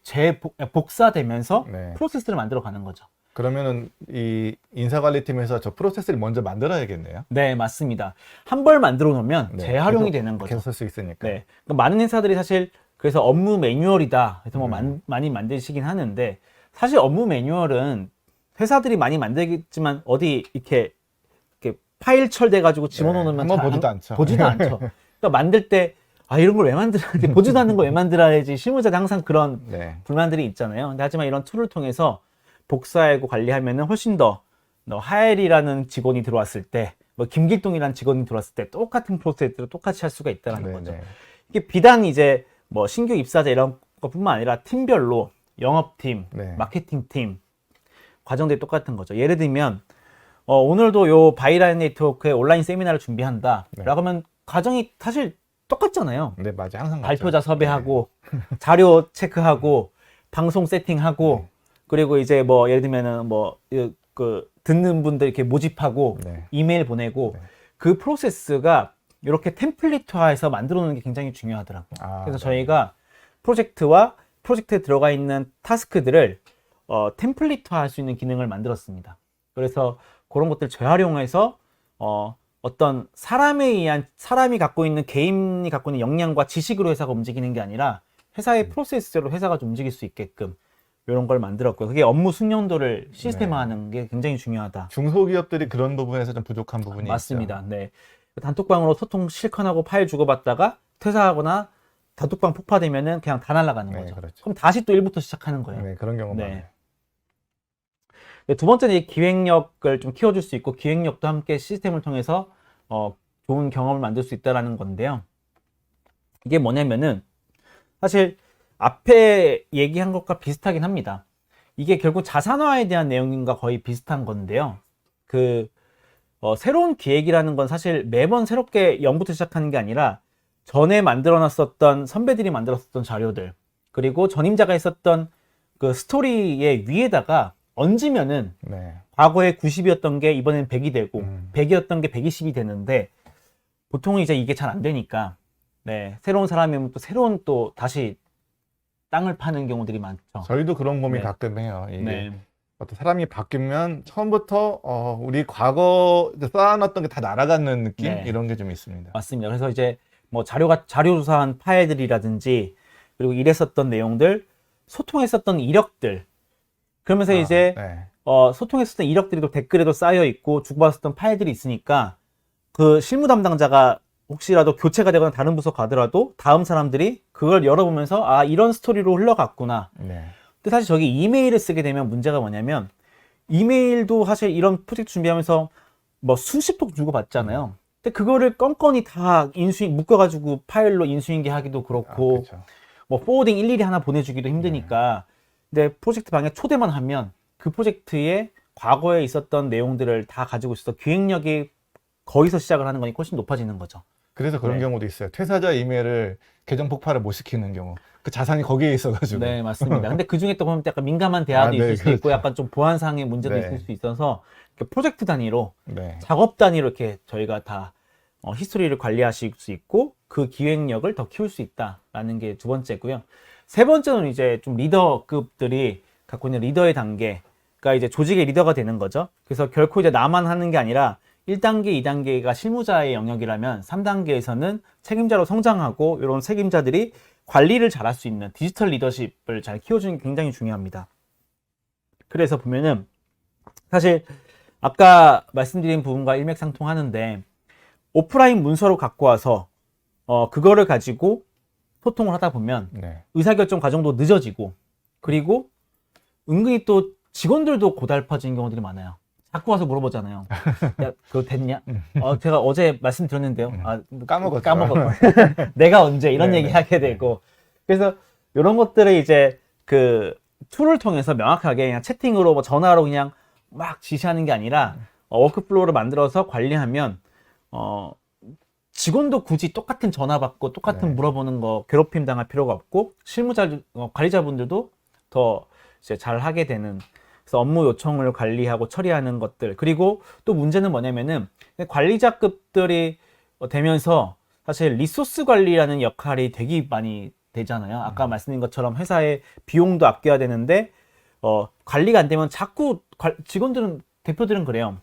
복사되면서 네. 프로세스를 만들어 가는 거죠. 그러면은 이 인사관리팀에서 저 프로세스를 먼저 만들어야겠네요. 네, 맞습니다. 한 벌 만들어 놓으면 네, 재활용이 계속, 되는 거죠. 계속 쓸 수 있으니까. 네. 그러니까 많은 회사들이 사실 그래서 업무 매뉴얼이다. 그래서 뭐 네. 많이 만드시긴 하는데 사실 업무 매뉴얼은 회사들이 많이 만들겠지만 어디 이렇게 파일 철돼 가지고 집어넣으면 한번 보지도 않죠. 보지도 않죠. 그러니까 만들 때 이런 걸 왜 만들어야지? 보지도 않는 거 왜 만들어야지? 실무자들 항상 그런 네. 불만들이 있잖아요. 근데 하지만 이런 툴을 통해서 복사하고 관리하면은 훨씬 더 하엘이라는 직원이 들어왔을 때, 뭐 김길동이라는 직원이 들어왔을 때 똑같은 프로세스를 똑같이 할 수가 있다는 네, 거죠. 네. 이게 비단 이제 뭐 신규 입사자 이런 것뿐만 아니라 팀별로 영업팀, 네. 마케팅팀 과정들이 똑같은 거죠. 예를 들면 오늘도 요 바이라인 네트워크의 온라인 세미나를 준비한다. 네. 라고 하면 과정이 사실 똑같잖아요. 네, 맞아요. 항상 발표자 같죠. 섭외하고 자료 체크하고 방송 세팅하고 그리고 이제 뭐 예를 들면은 뭐 그 듣는 분들 이렇게 모집하고 네. 이메일 보내고 네. 그 프로세스가 이렇게 템플릿화해서 만들어 놓는 게 굉장히 중요하더라고요. 아, 그래서 네. 저희가 프로젝트에 들어가 있는 타스크들을 템플릿화 할 수 있는 기능을 만들었습니다. 그래서 그런 것들 재활용해서 어떤 사람이 갖고 있는 개인이 갖고 있는 역량과 지식으로 회사가 움직이는 게 아니라 회사의 프로세스로 회사가 좀 움직일 수 있게끔 이런 걸 만들었고요. 그게 업무 숙련도를 시스템화하는 게 굉장히 중요하다. 중소기업들이 그런 부분에서 좀 부족한 부분이 맞습니다. 있죠. 네. 단톡방으로 소통 실컷하고 파일 주고받다가 퇴사하거나 단톡방 폭파되면은 그냥 다 날아가는 네, 거죠. 그렇죠. 그럼 다시 또 1부터 시작하는 거예요. 네, 그런 경우 네. 많아요. 두 번째는 이 기획력을 좀 키워줄 수 있고 기획력도 함께 시스템을 통해서 좋은 경험을 만들 수 있다는 건데요. 이게 뭐냐면은 사실 앞에 얘기한 것과 비슷하긴 합니다. 이게 결국 자산화에 대한 내용과 거의 비슷한 건데요. 새로운 기획이라는 건 사실 매번 새롭게 0부터 시작하는 게 아니라 전에 만들어놨었던 선배들이 만들었었던 자료들 그리고 전임자가 했었던 그 스토리의 위에다가 얹으면은 네. 과거에 90이었던 게 이번엔 100이 되고 100이었던 게 120이 되는데 보통은 이제 이게 잘 안 되니까 네, 새로운 사람이 오면 또 새로운 또 다시 땅을 파는 경우들이 많죠. 저희도 그런 고민 네. 가끔 해요. 이게 네. 어떤 사람이 바뀌면 처음부터 우리 과거 쌓아놨던 게 다 날아가는 느낌 네. 이런 게 좀 있습니다. 맞습니다. 그래서 이제 뭐 자료 조사한 파일들이라든지 그리고 일했었던 내용들, 소통했었던 이력들 그러면서 이제 네. 소통했었던 이력들이 또 댓글에도 쌓여 있고 주고받았었던 파일들이 있으니까 그 실무 담당자가 혹시라도 교체가 되거나 다른 부서 가더라도 다음 사람들이 그걸 열어보면서 아 이런 스토리로 흘러갔구나. 네. 근데 사실 저기 이메일을 쓰게 되면 문제가 뭐냐면 이메일도 사실 이런 프로젝트 준비하면서 뭐 수십 통 주고받잖아요. 근데 그거를 건건이 다 묶어가지고 파일로 인수인계하기도 그렇고 그렇죠. 뭐 포워딩 일일이 하나 보내주기도 힘드니까 근데 프로젝트 방에 초대만 하면 그 프로젝트에 과거에 있었던 내용들을 다 가지고 있어서 기획력이 거기서 시작을 하는 거니 훨씬 높아지는 거죠. 그래서 그런 네. 경우도 있어요. 퇴사자 이메일을 계정 폭발을 못 시키는 경우. 그 자산이 거기에 있어가지고. 네, 맞습니다. 근데 그 중에 또 보면 약간 민감한 대화도 네, 있을 수 있고 그렇죠. 약간 좀 보안상의 문제도 네. 있을 수 있어서 이렇게 프로젝트 단위로 네. 작업 단위로 이렇게 저희가 다 히스토리를 관리하실 수 있고 그 기획력을 더 키울 수 있다라는 게 두 번째고요. 세 번째는 이제 좀 리더급들이 갖고 있는 리더의 단계가 이제 조직의 리더가 되는 거죠. 그래서 결코 이제 나만 하는 게 아니라 1단계, 2단계가 실무자의 영역이라면 3단계에서는 책임자로 성장하고 이런 책임자들이 관리를 잘할 수 있는 디지털 리더십을 잘 키워주는 게 굉장히 중요합니다. 그래서 보면은 사실 아까 말씀드린 부분과 일맥상통하는데 오프라인 문서로 갖고 와서 그거를 가지고 소통을 하다 보면 네. 의사결정 과정도 늦어지고 그리고 은근히 또 직원들도 고달파지는 경우들이 많아요. 자꾸 와서 물어보잖아요. 야, 그거 됐냐? 제가 어제 말씀드렸는데요. 까먹었죠. 내가 언제 이런 네, 얘기 네. 하게 되고. 그래서 이런 것들을 이제 그 툴을 통해서 명확하게 그냥 채팅으로 뭐 전화로 그냥 막 지시하는 게 아니라 워크플로우를 만들어서 관리하면 직원도 굳이 똑같은 전화 받고 똑같은 네. 물어보는 거 괴롭힘 당할 필요가 없고 관리자분들도 더 이제 잘 하게 되는 그래서 업무 요청을 관리하고 처리하는 것들 그리고 또 문제는 뭐냐면은 관리자급들이 되면서 사실 리소스 관리라는 역할이 되게 많이 되잖아요. 아까 말씀드린 것처럼 회사의 비용도 아껴야 되는데 관리가 안 되면 자꾸 대표들은 그래요.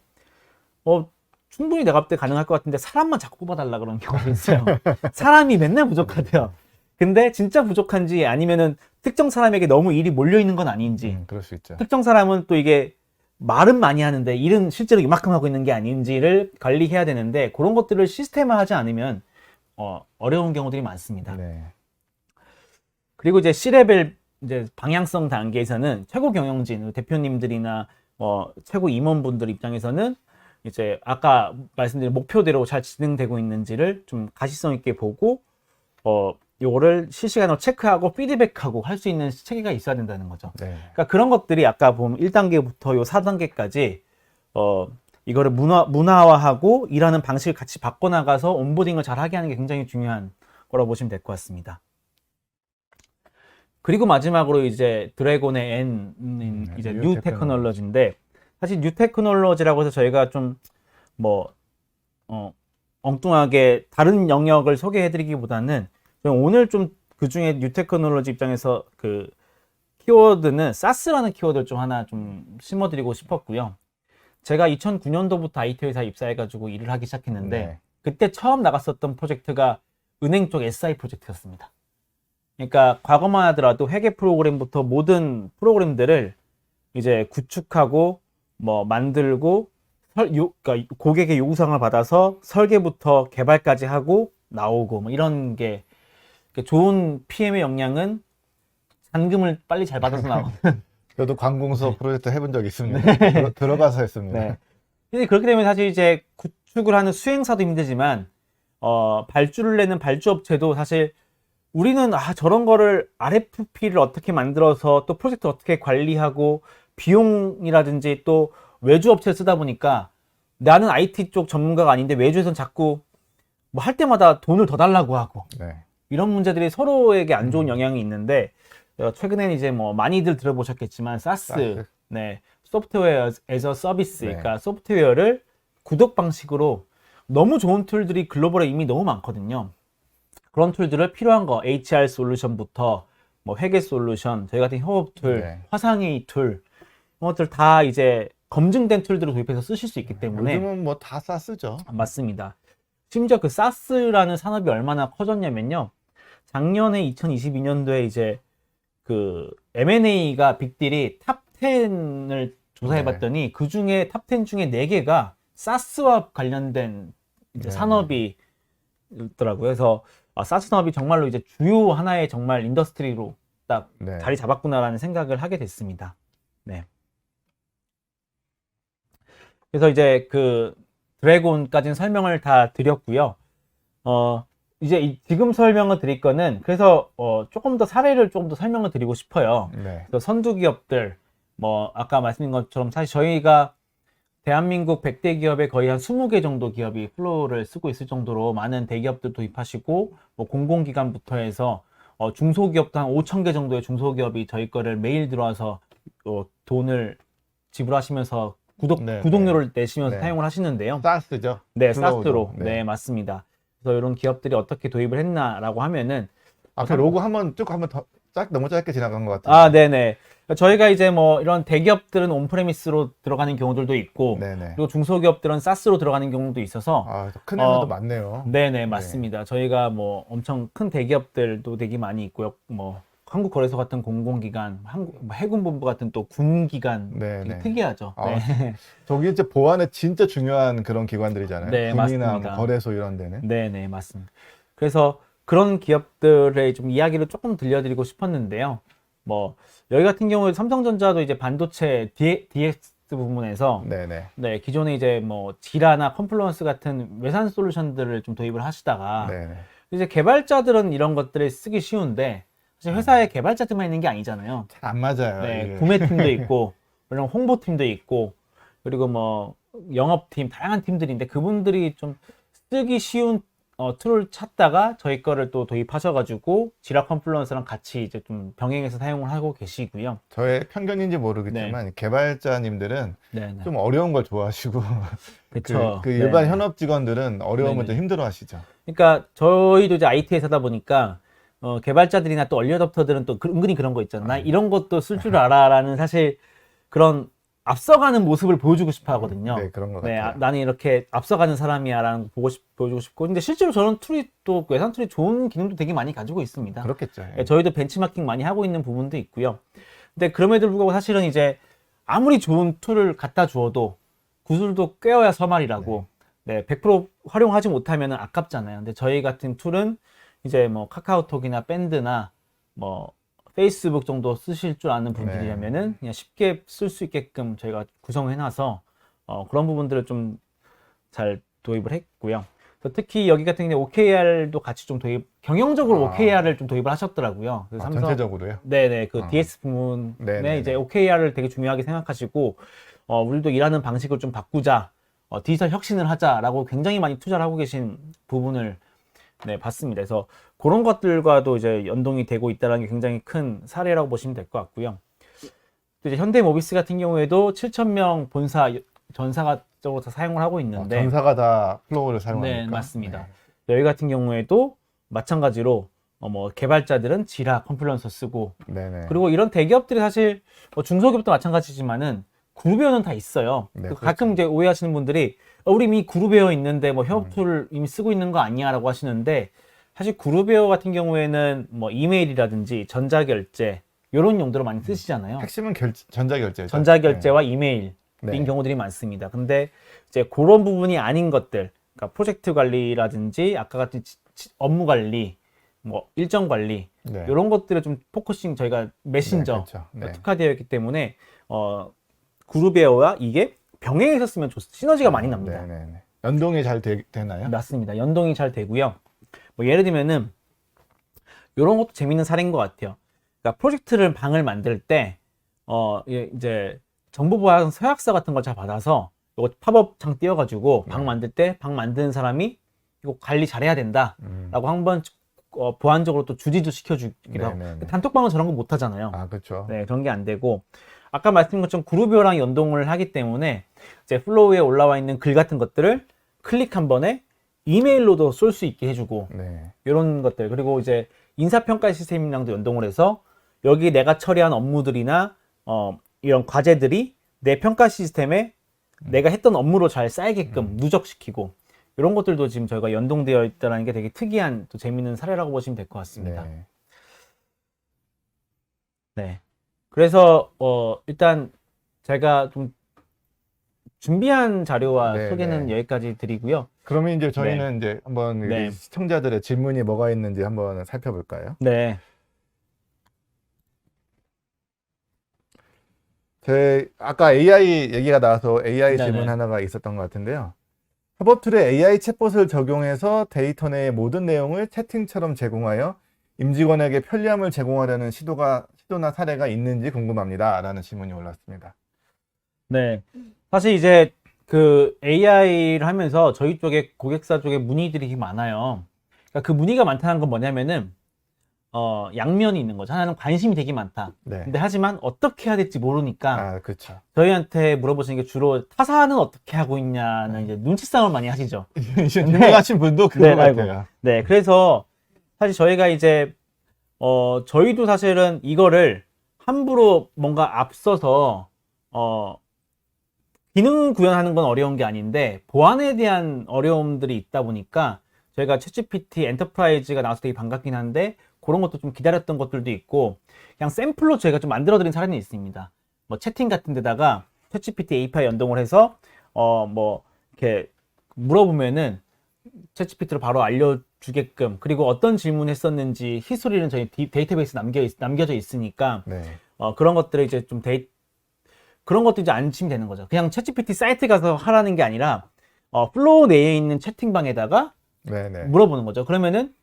충분히 내가 볼 때 가능할 것 같은데 사람만 자꾸 뽑아달라 그러는 경우도 있어요. 사람이 맨날 부족하대요. 근데 진짜 부족한지 아니면은 특정 사람에게 너무 일이 몰려 있는 건 아닌지 그럴 수 있죠. 특정 사람은 또 이게 말은 많이 하는데 일은 실제로 이만큼 하고 있는 게 아닌지를 관리해야 되는데 그런 것들을 시스템화하지 않으면 어려운 경우들이 많습니다. 네. 그리고 이제 C레벨 이제 방향성 단계에서는 최고 경영진 대표님들이나 최고 임원분들 입장에서는 이제 아까 말씀드린 목표대로 잘 진행되고 있는지를 좀 가시성 있게 보고 요거를 실시간으로 체크하고 피드백하고 할 수 있는 체계가 있어야 된다는 거죠. 네. 그러니까 그런 것들이 아까 보면 1단계부터 요 4단계까지 이거를 문화화하고 일하는 방식을 같이 바꿔나가서 온보딩을 잘 하게 하는 게 굉장히 중요한 거라고 보시면 될 것 같습니다. 그리고 마지막으로 이제 드래곤의 N인 이제 뉴 테크놀로지인데, 사실 뉴 테크놀로지라고 해서 저희가 좀 뭐 엉뚱하게 다른 영역을 소개해드리기보다는 오늘 좀 그 중에 뉴 테크놀로지 입장에서 그 키워드는 사스라는 키워드를 좀 하나 좀 심어드리고 싶었고요. 제가 2009년도부터 IT 회사에 입사해가지고 일을 하기 시작했는데 네. 그때 처음 나갔었던 프로젝트가 은행 쪽 SI 프로젝트였습니다. 그러니까 과거만 하더라도 회계 프로그램부터 모든 프로그램들을 이제 구축하고 뭐 만들고 그러니까 고객의 요구사항을 받아서 설계부터 개발까지 하고 나오고 뭐 이런 게 좋은 PM의 역량은 잔금을 빨리 잘 받아서 나오는. 저도 관공서 프로젝트 해본 적 있습니다. 들어가서 했습니다. 네. 근데 그렇게 되면 사실 이제 구축을 하는 수행사도 힘들지만 발주를 내는 발주업체도 사실 우리는 저런 거를 RFP를 어떻게 만들어서 또 프로젝트 어떻게 관리하고 비용이라든지 또 외주업체를 쓰다 보니까 나는 IT 쪽 전문가가 아닌데 외주에서는 자꾸 뭐 할 때마다 돈을 더 달라고 하고 네. 이런 문제들이 서로에게 안 좋은 영향이 있는데 최근에는 이제 뭐 많이들 들어보셨겠지만 사스. 네, 소프트웨어 에서 서비스, 네. 그러니까 소프트웨어를 구독 방식으로 너무 좋은 툴들이 글로벌에 이미 너무 많거든요. 그런 툴들을 필요한 거 HR 솔루션부터 뭐 회계 솔루션, 저희 같은 협업 툴, 네. 화상회의 툴 이런 것들 다 이제 검증된 툴들을 도입해서 쓰실 수 있기 때문에 요즘은 뭐 다 싸쓰죠. 맞습니다. 심지어 그 사스라는 산업이 얼마나 커졌냐면요. 작년에 2022년도에 이제 그 M&A가 빅딜이 탑 10을 조사해봤더니 그 중에 탑 10 중에 4개가 사스와 관련된 이제 산업이 있더라고요. 그래서 사스 산업이 정말로 이제 주요 하나의 정말 인더스트리로 딱 자리 잡았구나라는 생각을 하게 됐습니다. 네. 그래서 이제 그 드래곤까지는 설명을 다 드렸고요. 이제 지금 설명을 드릴 거는 그래서 조금 더 사례를 조금 더 설명을 드리고 싶어요. 네. 그래서 선두 기업들 뭐 아까 말씀드린 것처럼 사실 저희가 대한민국 100대 기업에 거의 한 20개 정도 기업이 플로우를 쓰고 있을 정도로 많은 대기업들 도입하시고 뭐 공공기관부터 해서 중소기업도 한 5,000개 정도의 중소기업이 저희 거를 매일 들어와서 돈을 지불하시면서 구독료를 내시면서 사용을 하시는데요. 사스죠? 네, 사스로. 네, 맞습니다. 그래서 이런 기업들이 어떻게 도입을 했나라고 하면은 앞에 로고 한번 더 너무 짧게 지나간 것 같아요. 네네. 저희가 이제 뭐 이런 대기업들은 온프레미스로 들어가는 경우들도 있고, 네네. 그리고 중소기업들은 사스로 들어가는 경우도 있어서, 큰 회사도 많네요. 네네, 맞습니다. 저희가 뭐 엄청 큰 대기업들도 되게 많이 있고요. 뭐 한국거래소 같은 공공기관, 해군본부 같은 또 군기관, 되게 특이하죠. 네. 저기 이제 보안에 진짜 중요한 그런 기관들이잖아요. 네, 군이나 맞습니다. 뭐 거래소 이런 데는. 네네, 맞습니다. 그래서 그런 기업들의 좀 이야기를 조금 들려드리고 싶었는데요. 뭐 여기 같은 경우에 삼성전자도 이제 반도체 DX 부분에서 네, 기존에 이제 뭐 지라나 컴플루언스 같은 외산 솔루션들을 좀 도입을 하시다가 이제 개발자들은 이런 것들을 쓰기 쉬운데 사실 회사에 개발자들만 있는 게 아니잖아요. 잘 안 맞아요. 네, 구매팀도 있고 그리고 홍보팀도 있고 그리고 뭐 영업팀 다양한 팀들인데 그분들이 좀 쓰기 쉬운 툴을 찾다가 저희 거를 또 도입하셔가지고 지라 컴플루언스랑 같이 이제 좀 병행해서 사용을 하고 계시고요. 저의 편견인지 모르겠지만 개발자님들은 좀 어려운 걸 좋아하시고 그쵸. 그 일반 현업 직원들은 어려움을 좀 힘들어하시죠. 그러니까 저희도 이제 IT 회사다 보니까 개발자들이나 또 얼리어답터들은 또 은근히 그런 거 있잖아. 나 이런 것도 쓸 줄 알아라는 사실 그런 앞서가는 모습을 보여주고 싶어 하거든요. 네, 그런 것 같아요. 나는 이렇게 앞서가는 사람이야라는 거 보여주고 싶고. 근데 실제로 저런 툴이 또 외산 툴이 좋은 기능도 되게 많이 가지고 있습니다. 그렇겠죠. 저희도 벤치마킹 많이 하고 있는 부분도 있고요. 근데 그럼에도 불구하고 사실은 이제 아무리 좋은 툴을 갖다 주어도 구슬도 꿰어야 서말이라고. 100% 활용하지 못하면 아깝잖아요. 근데 저희 같은 툴은 이제 뭐 카카오톡이나 밴드나 뭐 페이스북 정도 쓰실 줄 아는 분들이라면은 그냥 쉽게 쓸 수 있게끔 저희가 구성해놔서 그런 부분들을 좀 잘 도입을 했고요. 특히 여기 같은 경우에 OKR도 같이 좀 경영적으로 OKR을 좀 도입을 하셨더라고요. 그래서 삼성 전체적으로요? 네네, 그 DS 부문에 이제 OKR을 되게 중요하게 생각하시고 우리도 일하는 방식을 좀 바꾸자. 디지털 혁신을 하자라고 굉장히 많이 투자를 하고 계신 부분을 봤습니다. 그래서 그런 것들과도 이제 연동이 되고 있다는 게 굉장히 큰 사례라고 보시면 될 것 같고요. 또 이제 현대모비스 같은 경우에도 7,000명 본사 전사적으로 다 사용을 하고 있는데 전사가 다 플로우를 사용하니까. 네, 맞습니다. 여기 같은 경우에도 마찬가지로 뭐 개발자들은 지라 컴플런서 쓰고 네네. 그리고 이런 대기업들이 사실 뭐 중소기업도 마찬가지지만은 그룹웨어는 다 있어요. 네, 가끔 이제 오해하시는 분들이 우리 이미 그룹웨어 있는데 뭐 협업 툴 이미 쓰고 있는 거 아니야라고 하시는데 사실 그룹웨어 같은 경우에는 뭐 이메일이라든지 전자결제 이런 용도로 많이 쓰시잖아요. 핵심은 전자결제죠. 전자결제와 이메일인 네. 경우들이 많습니다. 근데 이제 그런 부분이 아닌 것들, 그러니까 프로젝트 관리라든지 아까 같은 업무 관리, 뭐 일정 관리 네. 이런 것들에 좀 포커싱 저희가 메신저 네, 그렇죠. 네. 특화되어 있기 때문에 그룹웨어와 이게 병행해서 쓰면 시너지가 많이 납니다. 네네네. 연동이 잘 되나요? 맞습니다. 연동이 잘 되고요. 뭐 예를 들면은 이런 것도 재밌는 사례인 것 같아요. 그러니까 프로젝트를 방을 만들 때 이제 정보보안 서약서 같은 걸 잘 받아서 이거 팝업 창 띄워가지고 방 만들 때 방 만드는 사람이 이거 관리 잘해야 된다라고 한번 보안적으로 또 주지도 시켜주기도 하고 네네네. 단톡방은 저런 거 못 하잖아요. 아, 그렇죠. 네, 그런 게 안 되고 아까 말씀드린 것처럼 그룹웨어랑 연동을 하기 때문에 이제 플로우에 올라와 있는 글 같은 것들을 클릭 한 번에 이메일로도 쏠 수 있게 해주고 네. 이런 것들 그리고 이제 인사평가 시스템이랑도 연동을 해서 여기 내가 처리한 업무들이나 이런 과제들이 내 평가 시스템에 내가 했던 업무로 잘 쌓이게끔 누적시키고 이런 것들도 지금 저희가 연동되어 있다는 게 되게 특이한 또 재밌는 사례라고 보시면 될 것 같습니다. 네. 네. 그래서 일단 제가 좀 준비한 자료와 네, 소개는 네. 여기까지 드리고요. 그러면 이제 저희는 이제 한번 네. 우리 시청자들의 질문이 뭐가 있는지 한번 살펴볼까요? 네. 아까 AI 얘기가 나와서 AI 네네. 질문 하나가 있었던 것 같은데요. 협업 툴에 AI 챗봇을 적용해서 데이터 내의 모든 내용을 채팅처럼 제공하여 임직원에게 편리함을 제공하려는 시도나 사례가 있는지 궁금합니다. 라는 질문이 올랐습니다. 네. 사실 이제 그 AI를 하면서 저희 쪽에 고객사 쪽에 문의들이 많아요. 그러니까 그 문의가 많다는 건 뭐냐면은 양면이 있는 거죠. 하나는 관심이 되게 많다. 네. 근데 하지만 어떻게 해야 될지 모르니까 아, 그렇죠. 저희한테 물어보시는 게 주로 타사는 어떻게 하고 있냐는 이제 눈치싸움을 많이 하시죠. 유명하신 분도 그런 것 아이고. 같아요. 네, 그래서 사실 저희가 이제 저희도 사실은 이거를 함부로 뭔가 앞서서 기능 구현하는 건 어려운 게 아닌데 보안에 대한 어려움들이 있다 보니까 저희가 챗GPT 엔터프라이즈가 나와서 되게 반갑긴 한데 그런 것도 좀 기다렸던 것들도 있고 그냥 샘플로 저희가 좀 만들어드린 사례는 있습니다. 뭐 채팅 같은 데다가 챗GPT API 연동을 해서 뭐 이렇게 물어보면은 챗GPT로 바로 알려주게끔 그리고 어떤 질문 했었는지 히스토리는 저희 데이터베이스에 남겨져 있으니까 네. 그런 것들을 이제 좀 그런 것도 이제 안심이 되는 거죠. 그냥 챗GPT 사이트 가서 하라는 게 아니라 플로우 내에 있는 채팅방에다가 네네. 물어보는 거죠. 그러면은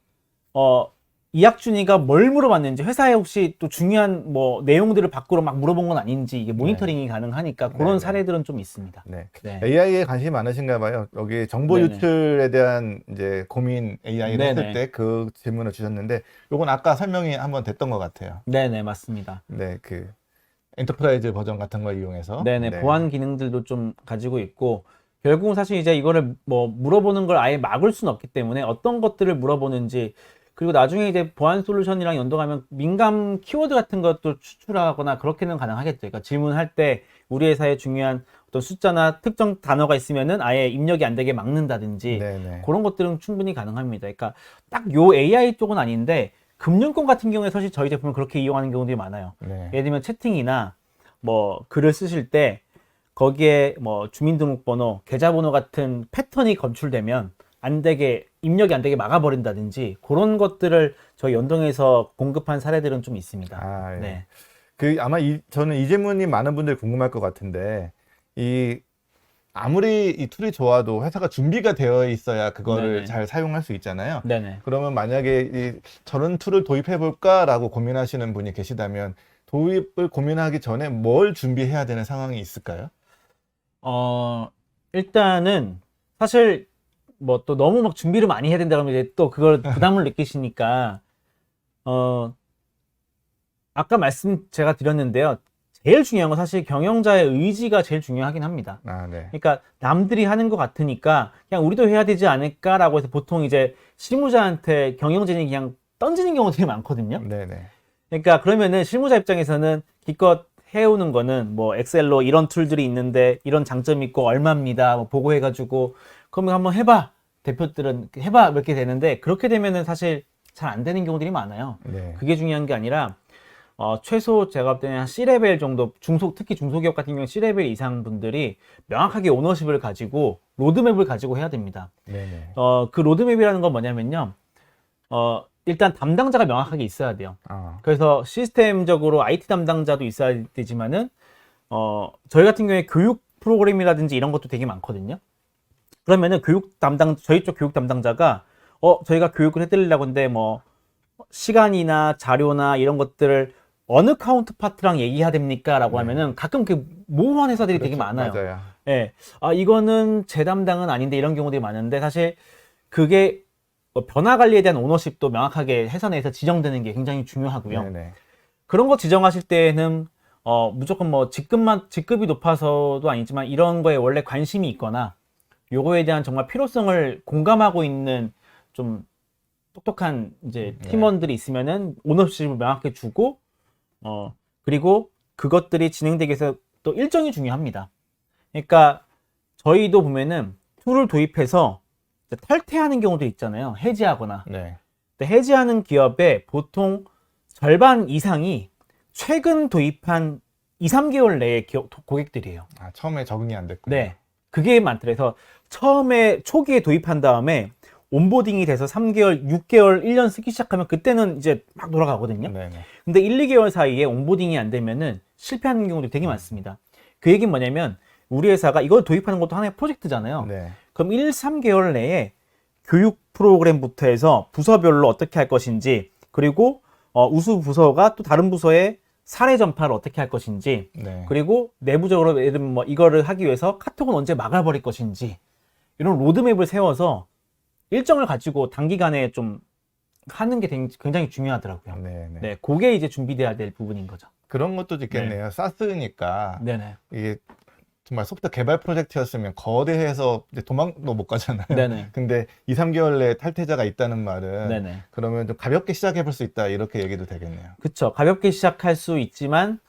이학준이가 뭘 물어봤는지 회사에 혹시 또 중요한 뭐 내용들을 밖으로 막 물어본 건 아닌지 이게 모니터링이 가능하니까 그런 네네. 사례들은 좀 있습니다. 네. 네. AI에 관심이 많으신가 봐요. 여기 정보 네네. 유출에 대한 이제 고민 AI를 네네. 했을 때 그 질문을 주셨는데 요건 아까 설명이 한번 됐던 것 같아요. 네네, 맞습니다. 네, 그 엔터프라이즈 버전 같은 걸 이용해서. 네네, 네. 보안 기능들도 좀 가지고 있고 결국은 사실 이제 이거를 뭐 물어보는 걸 아예 막을 수는 없기 때문에 어떤 것들을 물어보는지 그리고 나중에 이제 보안 솔루션이랑 연동하면 민감 키워드 같은 것도 추출하거나 그렇게는 가능하겠죠. 그러니까 질문할 때 우리 회사에 중요한 어떤 숫자나 특정 단어가 있으면은 아예 입력이 안 되게 막는다든지 네네. 그런 것들은 충분히 가능합니다. 그러니까 딱 요 AI 쪽은 아닌데 금융권 같은 경우에 사실 저희 제품을 그렇게 이용하는 경우들이 많아요. 네. 예를 들면 채팅이나 뭐 글을 쓰실 때 거기에 뭐 주민등록번호, 계좌번호 같은 패턴이 검출되면 안 되게 입력이 안 되게 막아버린다든지 그런 것들을 저희 연동해서 공급한 사례들은 좀 있습니다. 아, 예. 네. 아마 저는 이 질문이 많은 분들이 궁금할 것 같은데 아무리 이 툴이 좋아도 회사가 준비가 되어 있어야 그거를 네네. 잘 사용할 수 있잖아요. 네네. 그러면 만약에 저런 툴을 도입해 볼까라고 고민하시는 분이 계시다면 도입을 고민하기 전에 뭘 준비해야 되는 상황이 있을까요? 일단은 사실 뭐 또 너무 막 준비를 많이 해야 된다 그러면 이제 또 그걸 부담을 느끼시니까 아까 말씀 제가 드렸는데요. 제일 중요한 건 사실 경영자의 의지가 제일 중요하긴 합니다. 아, 네. 그러니까 남들이 하는 것 같으니까 그냥 우리도 해야 되지 않을까라고 해서 보통 이제 실무자한테 경영진이 그냥 던지는 경우들이 많거든요. 네네. 그러니까 그러면은 실무자 입장에서는 기껏 해오는 거는 뭐 엑셀로 이런 툴들이 있는데 이런 장점이 있고 얼마입니다. 뭐 보고해가지고 그러면 한번 해봐. 대표들은 해봐 이렇게 되는데 그렇게 되면은 사실 잘 안 되는 경우들이 많아요. 네. 그게 중요한 게 아니라 최소 제가 볼 때는 한 C레벨 정도 특히 중소기업 같은 경우는 C레벨 이상 분들이 명확하게 오너십을 가지고 로드맵을 가지고 해야 됩니다. 네네. 그 로드맵이라는 건 뭐냐면요. 일단 담당자가 명확하게 있어야 돼요. 그래서 시스템적으로 IT 담당자도 있어야 되지만은 저희 같은 경우에 교육 프로그램이라든지 이런 것도 되게 많거든요. 그러면은 저희 쪽 교육 담당자가 저희가 교육을 해드리려고 하는데 뭐 시간이나 자료나 이런 것들을 어느 카운트파트랑 얘기해야 됩니까? 라고 네. 하면은 가끔 그 모호한 회사들이 되게 그렇죠. 많아요. 맞아요. 예. 이거는 제 담당은 아닌데 이런 경우들이 많은데 사실 그게 변화 관리에 대한 오너십도 명확하게 회사 내에서 지정되는 게 굉장히 중요하고요. 네네. 그런 거 지정하실 때는 무조건 뭐 직급이 높아서도 아니지만 이런 거에 원래 관심이 있거나 요거에 대한 정말 필요성을 공감하고 있는 좀 똑똑한 이제 팀원들이 있으면은 오너십을 명확히 주고 그리고 그것들이 진행되기 위해서 또 일정이 중요합니다. 그러니까 저희도 보면은 툴을 도입해서 탈퇴하는 경우도 있잖아요. 해지하거나. 네. 근데 해지하는 기업의 보통 절반 이상이 최근 도입한 2, 3개월 내의 고객들이에요. 아, 처음에 적응이 안 됐군요. 네. 그게 많더라고요. 처음에 초기에 도입한 다음에 온보딩이 돼서 3개월, 6개월, 1년 쓰기 시작하면 그때는 이제 막 돌아가거든요. 네네. 근데 1, 2개월 사이에 온보딩이 안 되면은 실패하는 경우도 되게 많습니다. 그 얘기는 뭐냐면 우리 회사가 이걸 도입하는 것도 하나의 프로젝트잖아요. 네. 그럼 1, 3개월 내에 교육 프로그램부터 해서 부서별로 어떻게 할 것인지 그리고 우수 부서가 또 다른 부서에 사례 전파를 어떻게 할 것인지 네. 그리고 내부적으로 예를 들면 뭐 이거를 하기 위해서 카톡은 언제 막아버릴 것인지 이런 로드맵을 세워서 일정을 가지고 단기간에 좀 하는 게 굉장히 중요하더라고요. 네네. 네, 그게 이제 준비돼야 될 부분인 거죠. 그런 것도 있겠네요. 사스니까 네네. 이게 정말 소프트웨어 개발 프로젝트였으면 거대해서 이제 도망도 못 가잖아요. 네네. 근데 2, 3개월 내에 탈퇴자가 있다는 말은 네네. 그러면 좀 가볍게 시작해 볼 수 있다 이렇게 얘기도 되겠네요. 그쵸. 가볍게 시작할 수 있지만,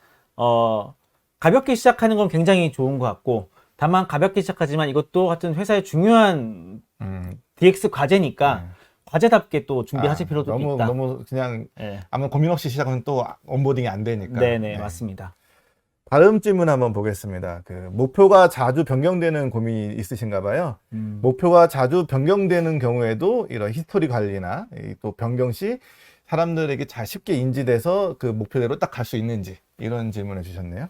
가볍게 시작하는 건 굉장히 좋은 것 같고, 다만 가볍게 시작하지만 이것도 같은 회사의 중요한 DX 과제니까, 네. 과제답게 또 준비하실 필요도 너무 있다. 너무 그냥 네. 아무 고민 없이 시작하면 또 온보딩이 안 되니까. 네네, 네. 맞습니다. 다음 질문 한번 보겠습니다. 그 목표가 자주 변경되는 고민이 있으신가 봐요. 목표가 자주 변경되는 경우에도 이런 히스토리 관리나 또 변경 시 사람들에게 잘 쉽게 인지돼서 그 목표대로 딱 갈 수 있는지 이런 질문을 주셨네요.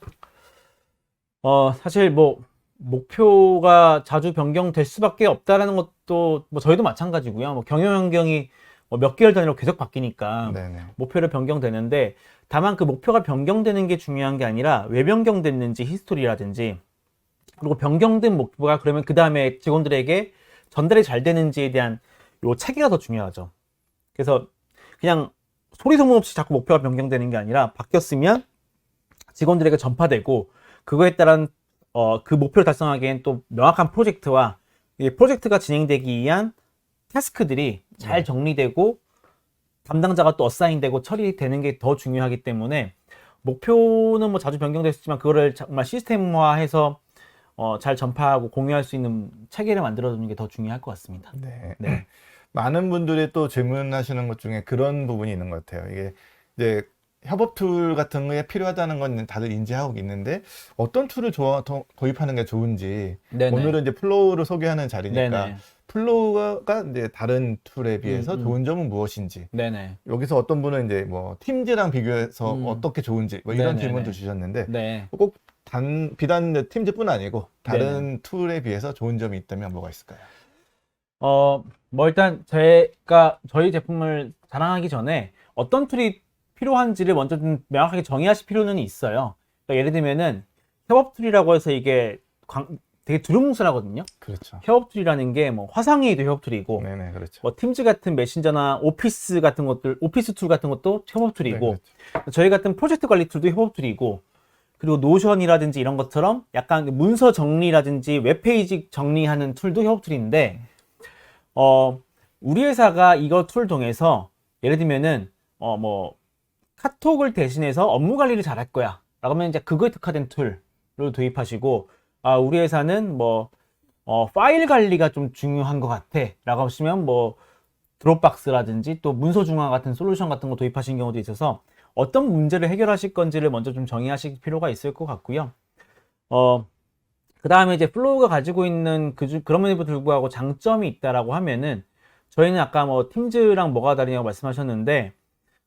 사실 뭐, 목표가 자주 변경될 수밖에 없다라는 것도 뭐 저희도 마찬가지고요. 뭐 경영 환경이 몇 개월 단위로 계속 바뀌니까 네네. 목표를 변경되는데 다만 그 목표가 변경되는 게 중요한 게 아니라 왜 변경됐는지 히스토리라든지 그리고 변경된 목표가 그러면 그 다음에 직원들에게 전달이 잘 되는지에 대한 요 체계가 더 중요하죠. 그래서 그냥 소리 소문 없이 자꾸 목표가 변경되는 게 아니라 바뀌었으면 직원들에게 전파되고 그거에 따른 그 목표를 달성하기엔 또 명확한 프로젝트와 이 프로젝트가 진행되기 위한 태스크들이 잘 정리되고 담당자가 또 어사인되고 처리되는 게 더 중요하기 때문에 목표는 뭐 자주 변경될 수 있지만 그거를 정말 시스템화해서 잘 전파하고 공유할 수 있는 체계를 만들어주는 게 더 중요할 것 같습니다. 네. 네. 많은 분들이 또 질문하시는 것 중에 그런 부분이 있는 것 같아요. 이게 이제 협업 툴 같은 게 필요하다는 건 다들 인지하고 있는데 어떤 툴을 도입하는 게 좋은지 네네. 오늘은 이제 플로우를 소개하는 자리니까 네네. 플로우가 이제 다른 툴에 비해서 좋은 점은 무엇인지 네네. 여기서 어떤 분은 이제 뭐 팀즈랑 비교해서 어떻게 좋은지 뭐 이런 네네네. 질문도 주셨는데 네. 꼭 비단 팀즈뿐 아니고 다른 툴에 비해서 좋은 점이 있다면 뭐가 있을까요? 뭐 일단 저희 제품을 자랑하기 전에 어떤 툴이 필요한지를 먼저 좀 명확하게 정의하실 필요는 있어요. 그러니까 예를 들면은 협업 툴이라고 해서 이게 되게 두루뭉술하거든요. 그렇죠. 협업 툴이라는 게 뭐 화상회의도 협업 툴이고, 네네, 그렇죠. 뭐 팀즈 같은 메신저나 오피스 같은 것들, 오피스 툴 같은 것도 협업 네, 툴이고, 그렇죠. 저희 같은 프로젝트 관리 툴도 협업 툴이고, 그리고 노션이라든지 이런 것처럼 약간 문서 정리라든지 웹페이지 정리하는 툴도 협업 툴인데, 우리 회사가 이거 툴 통해서 예를 들면은 뭐 카톡을 대신해서 업무 관리를 잘할 거야 라고 하면 이제 그거에 특화된 툴을 도입하시고, 우리 회사는 뭐 파일 관리가 좀 중요한 것 같아 라고 하시면 뭐 드롭박스라든지 또 문서 중화 같은 솔루션 같은 거 도입하신 경우도 있어서 어떤 문제를 해결하실 건지를 먼저 좀 정의하실 필요가 있을 것 같고요. 그 다음에 이제 플로우가 가지고 있는 그럼에도 불구하고 장점이 있다라고 하면은, 저희는 아까 뭐 팀즈랑 뭐가 다르냐고 말씀하셨는데,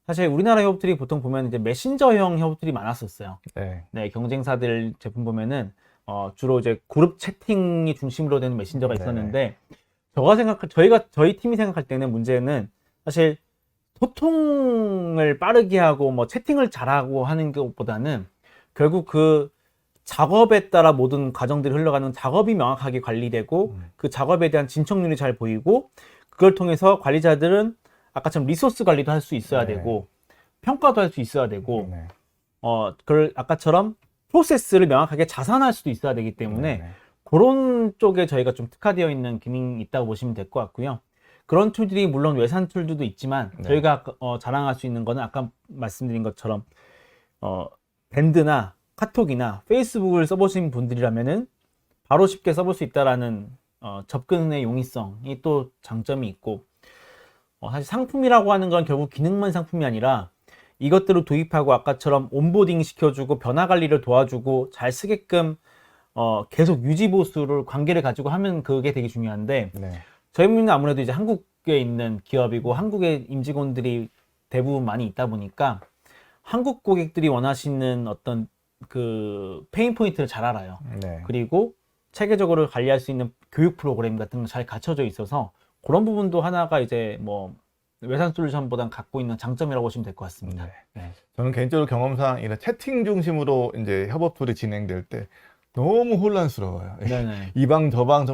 사실 우리나라 협업들이 보통 보면 이제 메신저형 협업들이 많았었어요. 네. 네, 경쟁사들 제품 보면은 주로 이제 그룹 채팅이 중심으로 된 메신저가 네네. 있었는데, 저희 팀이 생각할 때는 문제는 사실 소통을 빠르게 하고 뭐 채팅을 잘하고 하는 것보다는 결국 그 작업에 따라 모든 과정들이 흘러가는 작업이 명확하게 관리되고 그 작업에 대한 진척률이 잘 보이고, 그걸 통해서 관리자들은 아까처럼 리소스 관리도 할 수 있어야 네. 되고 평가도 할 수 있어야 되고, 네. 그걸 아까처럼 프로세스를 명확하게 자산할 수도 있어야 되기 때문에 네. 그런 쪽에 저희가 좀 특화되어 있는 기능이 있다고 보시면 될 것 같고요. 그런 툴들이 물론 외산 툴들도 있지만, 네. 저희가 자랑할 수 있는 거는 아까 말씀드린 것처럼 밴드나 카톡이나 페이스북을 써보신 분들이라면은 바로 쉽게 써볼 수 있다라는 접근의 용이성이 또 장점이 있고, 사실 상품이라고 하는 건 결국 기능만 상품이 아니라 이것들을 도입하고 아까처럼 온보딩 시켜주고 변화 관리를 도와주고 잘 쓰게끔 계속 유지 보수를 관계를 가지고 하면 그게 되게 중요한데, 네. 저희는 아무래도 이제 한국에 있는 기업이고 한국의 임직원들이 대부분 많이 있다 보니까 한국 고객들이 원하시는 어떤 그 페인 포인트를 잘 알아요. 네. 그리고 체계적으로 관리할 수 있는 교육 프로그램 같은 거 잘 갖춰져 있어서 그런 부분도 하나가 이제 뭐 외산 솔루션보단 갖고 있는 장점이라고 보시면 될 것 같습니다. 네. 네. 저는 개인적으로 경험상 이런 채팅 중심으로 이제 협업 툴이 진행될 때 너무 혼란스러워요. 네네. 이 방 저 방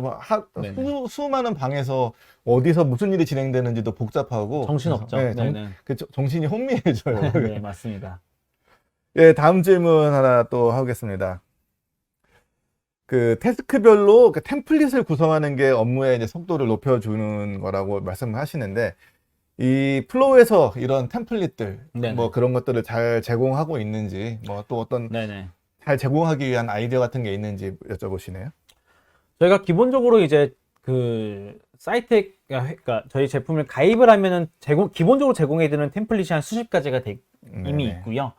네네. 수많은 방에서 어디서 무슨 일이 진행되는지도 복잡하고 정신없죠. 그래서, 네, 네네. 정신이 혼미해져요. 네, 맞습니다. 예, 다음 질문 하나 또 하겠습니다. 그 태스크별로 그 템플릿을 구성하는 게 업무의 이제 속도를 높여주는 거라고 말씀을 하시는데, 이 플로우에서 이런 템플릿들 네네. 뭐 그런 것들을 잘 제공하고 있는지, 뭐 또 어떤 네네. 잘 제공하기 위한 아이디어 같은 게 있는지 여쭤보시네요. 저희가 기본적으로 이제 그 사이트에, 그러니까 저희 제품을 가입을 하면은 기본적으로 제공해드리는 템플릿이 한 수십 가지가 이미 네네. 있고요.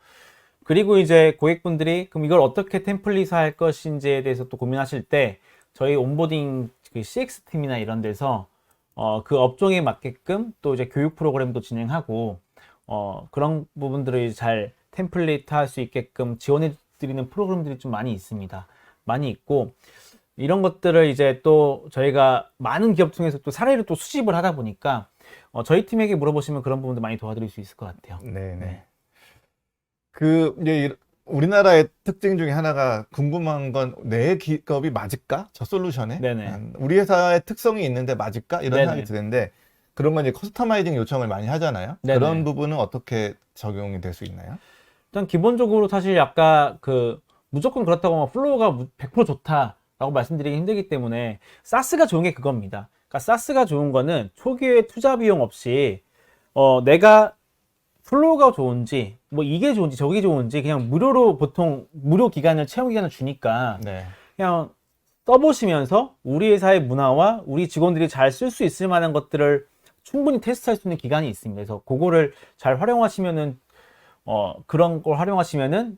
그리고 이제 고객분들이 그럼 이걸 어떻게 템플릿화 할 것인지에 대해서 또 고민하실 때 저희 온보딩 그 CX 팀이나 이런 데서 그 업종에 맞게끔 또 이제 교육 프로그램도 진행하고 그런 부분들을 잘 템플릿화 할 수 있게끔 지원해 드리는 프로그램들이 좀 많이 있습니다. 많이 있고, 이런 것들을 이제 또 저희가 많은 기업 중에서 또 사례를 또 수집을 하다 보니까 저희 팀에게 물어보시면 그런 부분도 많이 도와드릴 수 있을 것 같아요. 네네. 네. 그 이제 우리나라의 특징 중에 하나가 궁금한 건 내 기업이 맞을까? 저 솔루션에? 네네. 우리 회사의 특성이 있는데 맞을까? 이런 네네. 생각이 드는데, 그런 건 이제 커스터마이징 요청을 많이 하잖아요. 네네. 그런 부분은 어떻게 적용이 될 수 있나요? 일단 기본적으로 사실 아까 그 무조건 그렇다고 하면 플로우가 100% 좋다라고 말씀드리기 힘들기 때문에 사스가 좋은 게 그겁니다. 그러니까 사스가 좋은 거는 초기에 투자 비용 없이 내가 플로우가 좋은지 뭐 이게 좋은지 저게 좋은지 그냥 무료로 보통 무료 기간을 채용 기간을 주니까 네. 그냥 써보시면서 우리 회사의 문화와 우리 직원들이 잘 쓸 수 있을 만한 것들을 충분히 테스트할 수 있는 기간이 있습니다. 그래서 그거를 잘 활용하시면은 그런 걸 활용하시면은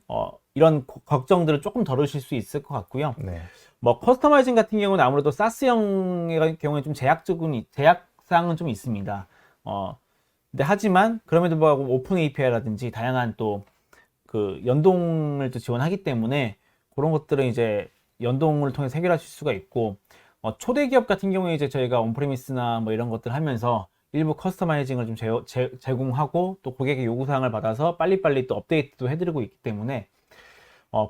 이런 걱정들을 조금 덜으실 수 있을 것 같고요. 네. 뭐 커스터마이징 같은 경우는 아무래도 사스형의 경우에 좀 제약사항은 좀 있습니다. 근데 하지만 그럼에도 불구하고 오픈 API라든지 다양한 또 그 연동을 또 지원하기 때문에 그런 것들은 이제 연동을 통해서 해결하실 수가 있고, 초대 기업 같은 경우에 이제 저희가 온프리미스나 뭐 이런 것들 하면서 일부 커스터마이징을 좀 제공하고 또 고객의 요구사항을 받아서 빨리빨리 또 업데이트도 해드리고 있기 때문에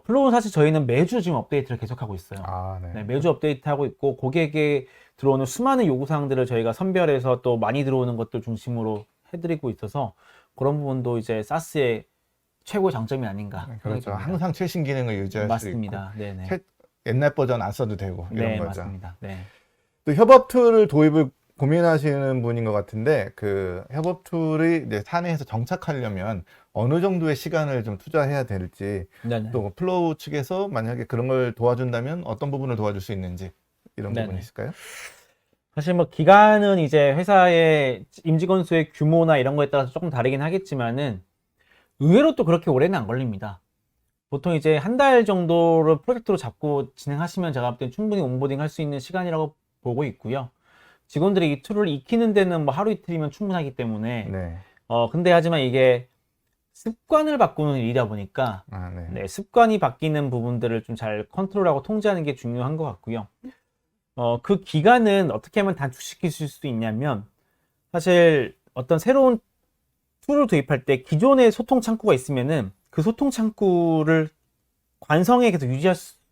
플로우는 사실 저희는 매주 지금 업데이트를 계속하고 있어요. 아, 네. 네, 매주 업데이트하고 있고 고객에 들어오는 수많은 요구사항들을 저희가 선별해서 또 많이 들어오는 것들 중심으로 해드리고 있어서 그런 부분도 이제 사스의 최고의 장점이 아닌가 생각이 그렇죠. 듭니다. 항상 최신 기능을 유지할 맞습니다. 수 네네. 있고 옛날 버전 안 써도 되고 이런 네, 거죠. 맞습니다. 네. 또 협업 툴을 도입을 고민하시는 분인 것 같은데 그 협업 툴이 이제 사내에서 정착하려면 어느 정도의 시간을 좀 투자해야 될지 네네. 또 플로우 측에서 만약에 그런 걸 도와준다면 어떤 부분을 도와줄 수 있는지 이런 네네. 부분이 있을까요? 사실 뭐 기간은 이제 회사의 임직원 수의 규모나 이런 거에 따라서 조금 다르긴 하겠지만은 의외로 또 그렇게 오래는 안 걸립니다. 보통 이제 한 달 정도를 프로젝트로 잡고 진행하시면 제가 볼 땐 충분히 온보딩 할 수 있는 시간이라고 보고 있고요. 직원들이 이 툴을 익히는 데는 뭐 하루 이틀이면 충분하기 때문에 네. 근데 하지만 이게 습관을 바꾸는 일이다 보니까 아, 네. 네, 습관이 바뀌는 부분들을 좀 잘 컨트롤하고 통제하는 게 중요한 것 같고요. 그 기간은 어떻게 하면 단축시킬 수 있냐면 사실 어떤 새로운 툴을 도입할 때 기존의 소통 창구가 있으면은 그 소통 창구를 관성에 계속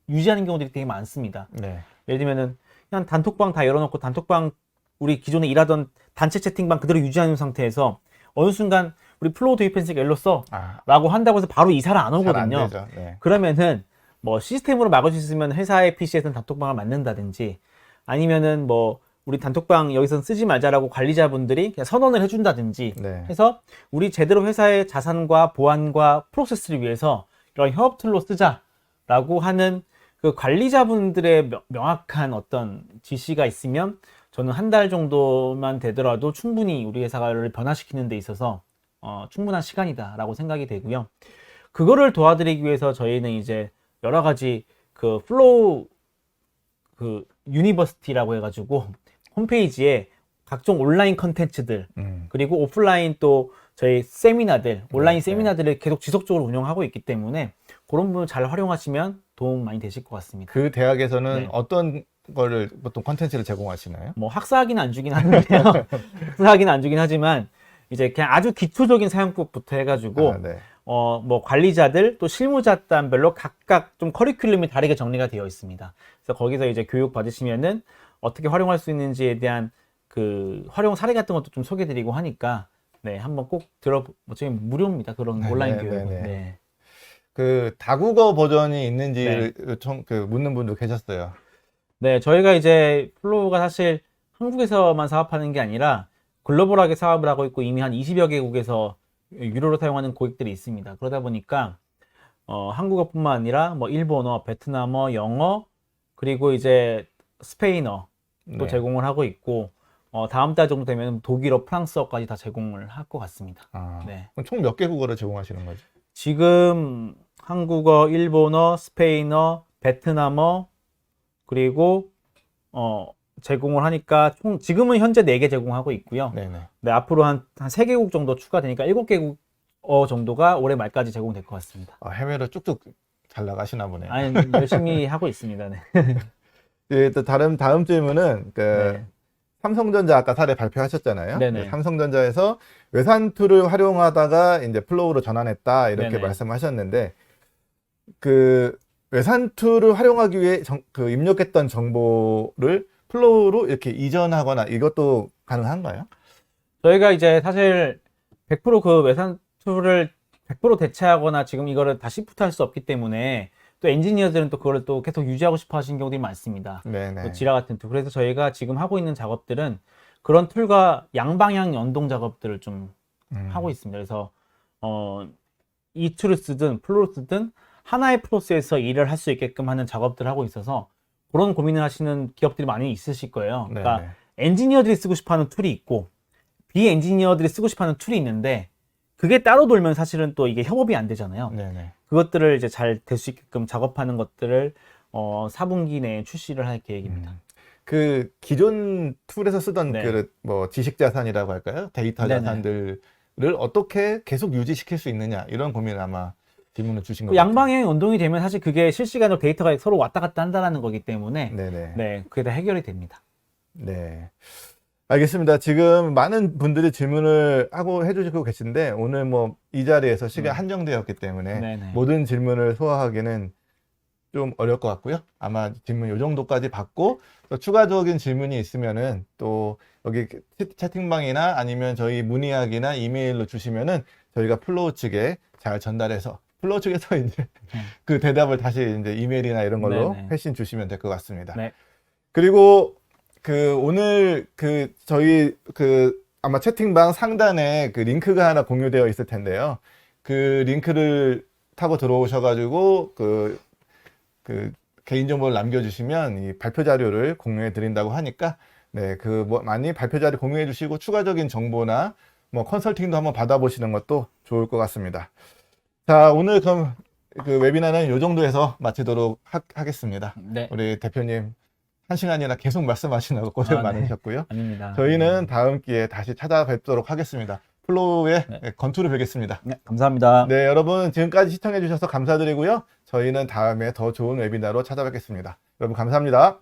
유지하는 경우들이 되게 많습니다. 네. 예를 들면은 그냥 단톡방 다 열어놓고 단톡방 우리 기존에 일하던 단체 채팅방 그대로 유지하는 상태에서 어느 순간 우리 플로우 도입했으니까 일로 써 아, 라고 한다고 해서 바로 이사를 안 잘 안 오거든요. 되죠. 네. 그러면은 뭐 시스템으로 막을 수 있으면 회사의 PC에서는 단톡방을 만든다든지 아니면은 뭐 우리 단톡방 여기서는 쓰지 말자라고 관리자분들이 그냥 선언을 해준다든지 네. 해서 우리 제대로 회사의 자산과 보안과 프로세스를 위해서 이런 협업 툴로 쓰자라고 하는 그 관리자분들의 명확한 어떤 지시가 있으면 저는 한 달 정도만 되더라도 충분히 우리 회사를 변화시키는 데 있어서 충분한 시간이다라고 생각이 되고요. 그거를 도와드리기 위해서 저희는 이제 여러 가지 그 플로우 그 유니버시티라고 해가지고 홈페이지에 각종 온라인 컨텐츠들 그리고 오프라인 또 저희 세미나들 온라인 네. 세미나들을 계속 지속적으로 운영하고 있기 때문에 그런 부분 잘 활용하시면 도움 많이 되실 것 같습니다. 그 대학에서는 네. 어떤 거를 보통 컨텐츠를 제공하시나요? 뭐 학사하기는 안 주긴 하는데요. 학사하기는 안 주긴 하지만 이제 그냥 아주 기초적인 사용법부터 해가지고 아, 네. 뭐 관리자들 또 실무자단별로 각각 좀 커리큘럼이 다르게 정리가 되어 있습니다. 그래서 거기서 이제 교육 받으시면은 어떻게 활용할 수 있는지에 대한 그 활용 사례 같은 것도 좀 소개드리고 하니까 네 한번 꼭 어차피 무료입니다. 그런 네, 온라인 네, 교육은. 네, 네. 네. 그 다국어 버전이 있는지를 그 묻는 분도 계셨어요. 네, 저희가 이제 플로우가 사실 한국에서만 사업하는 게 아니라 글로벌하게 사업을 하고 있고 이미 한 20여 개국에서 유료로 사용하는 고객들이 있습니다. 그러다 보니까 한국어뿐만 아니라 뭐 일본어, 베트남어, 영어 그리고 이제 스페인어 또 네. 제공을 하고 있고 다음 달 정도 되면 독일어, 프랑스어까지 다 제공을 할 것 같습니다. 아, 네. 그럼 총 몇 개 국어를 제공하시는 거죠? 지금 한국어, 일본어, 스페인어, 베트남어 그리고 제공을 하니까 총 지금은 현재 4개 제공하고 있고요. 네네. 네, 앞으로 한 3개국 정도 추가되니까 7개국 정도가 올해 말까지 제공될 것 같습니다. 해외로 쭉쭉 잘 나가시나 보네요. 아니, 열심히 하고 있습니다. 네. 예, 또 다음 질문은 그 네. 삼성전자 아까 사례 발표하셨잖아요. 네네. 네, 삼성전자에서 외산 툴을 활용하다가 이제 플로우로 전환했다 이렇게 네네. 말씀하셨는데 그 외산 툴을 활용하기 위해 그 입력했던 정보를 플로우로 이렇게 이전하거나 이것도 가능한가요? 저희가 이제 사실 100%그 외산 툴을 100% 대체하거나 지금 이거를 다 시프트 할 수 없기 때문에 또 엔지니어들은 또 그거를 또 계속 유지하고 싶어 하시는 경우들이 많습니다. 네네. 또 지라 같은 툴. 그래서 저희가 지금 하고 있는 작업들은 그런 툴과 양방향 연동 작업들을 좀 하고 있습니다. 그래서 이 툴을 쓰든 플로우를 쓰든 하나의 프로세스에서 일을 할 수 있게끔 하는 작업들을 하고 있어서 그런 고민을 하시는 기업들이 많이 있으실 거예요. 그러니까 네네. 엔지니어들이 쓰고 싶어하는 툴이 있고 비엔지니어들이 쓰고 싶어하는 툴이 있는데 그게 따로 돌면 사실은 또 이게 협업이 안 되잖아요. 네네. 그것들을 이제 잘 될 수 있게끔 작업하는 것들을 4분기 내에 출시를 할 계획입니다. 그 기존 툴에서 쓰던 네. 그 뭐 지식 자산이라고 할까요? 데이터 네네. 자산들을 어떻게 계속 유지시킬 수 있느냐 이런 고민을 아마 질문을 주신 그 것 같아요. 양방향 연동이 되면 사실 그게 실시간으로 데이터가 서로 왔다 갔다 한다는 거기 때문에 네네. 네, 그게 다 해결이 됩니다. 네. 알겠습니다. 지금 많은 분들이 질문을 하고 해주시고 계신데 오늘 뭐 이 자리에서 시간 한정되었기 때문에 네네. 모든 질문을 소화하기는 좀 어려울 것 같고요. 아마 질문 요 정도까지 받고 또 추가적인 질문이 있으면은 또 여기 채팅방이나 아니면 저희 문의학이나 이메일로 주시면은 저희가 플로우 측에 잘 전달해서 플로우 측에서 이제 그 대답을 다시 이제 이메일이나 이런 걸로 네네. 회신 주시면 될 것 같습니다. 네. 그리고 그 오늘 그 저희 그 아마 채팅방 상단에 그 링크가 하나 공유되어 있을 텐데요. 그 링크를 타고 들어오셔가지고 그 개인정보를 남겨주시면 이 발표 자료를 공유해 드린다고 하니까 네, 그 뭐 많이 발표 자료 공유해 주시고 추가적인 정보나 뭐 컨설팅도 한번 받아보시는 것도 좋을 것 같습니다. 자, 오늘 그럼 그 웨비나는 이 정도에서 마치도록 하겠습니다. 네. 우리 대표님 1시간이나 계속 말씀하시느라고 고생 네. 많으셨고요. 아닙니다. 저희는 다음 기회에 다시 찾아뵙도록 하겠습니다. 플로우의 건투를 뵙겠습니다. 네, 감사합니다. 네, 여러분 지금까지 시청해 주셔서 감사드리고요. 저희는 다음에 더 좋은 웨비나로 찾아뵙겠습니다. 여러분 감사합니다.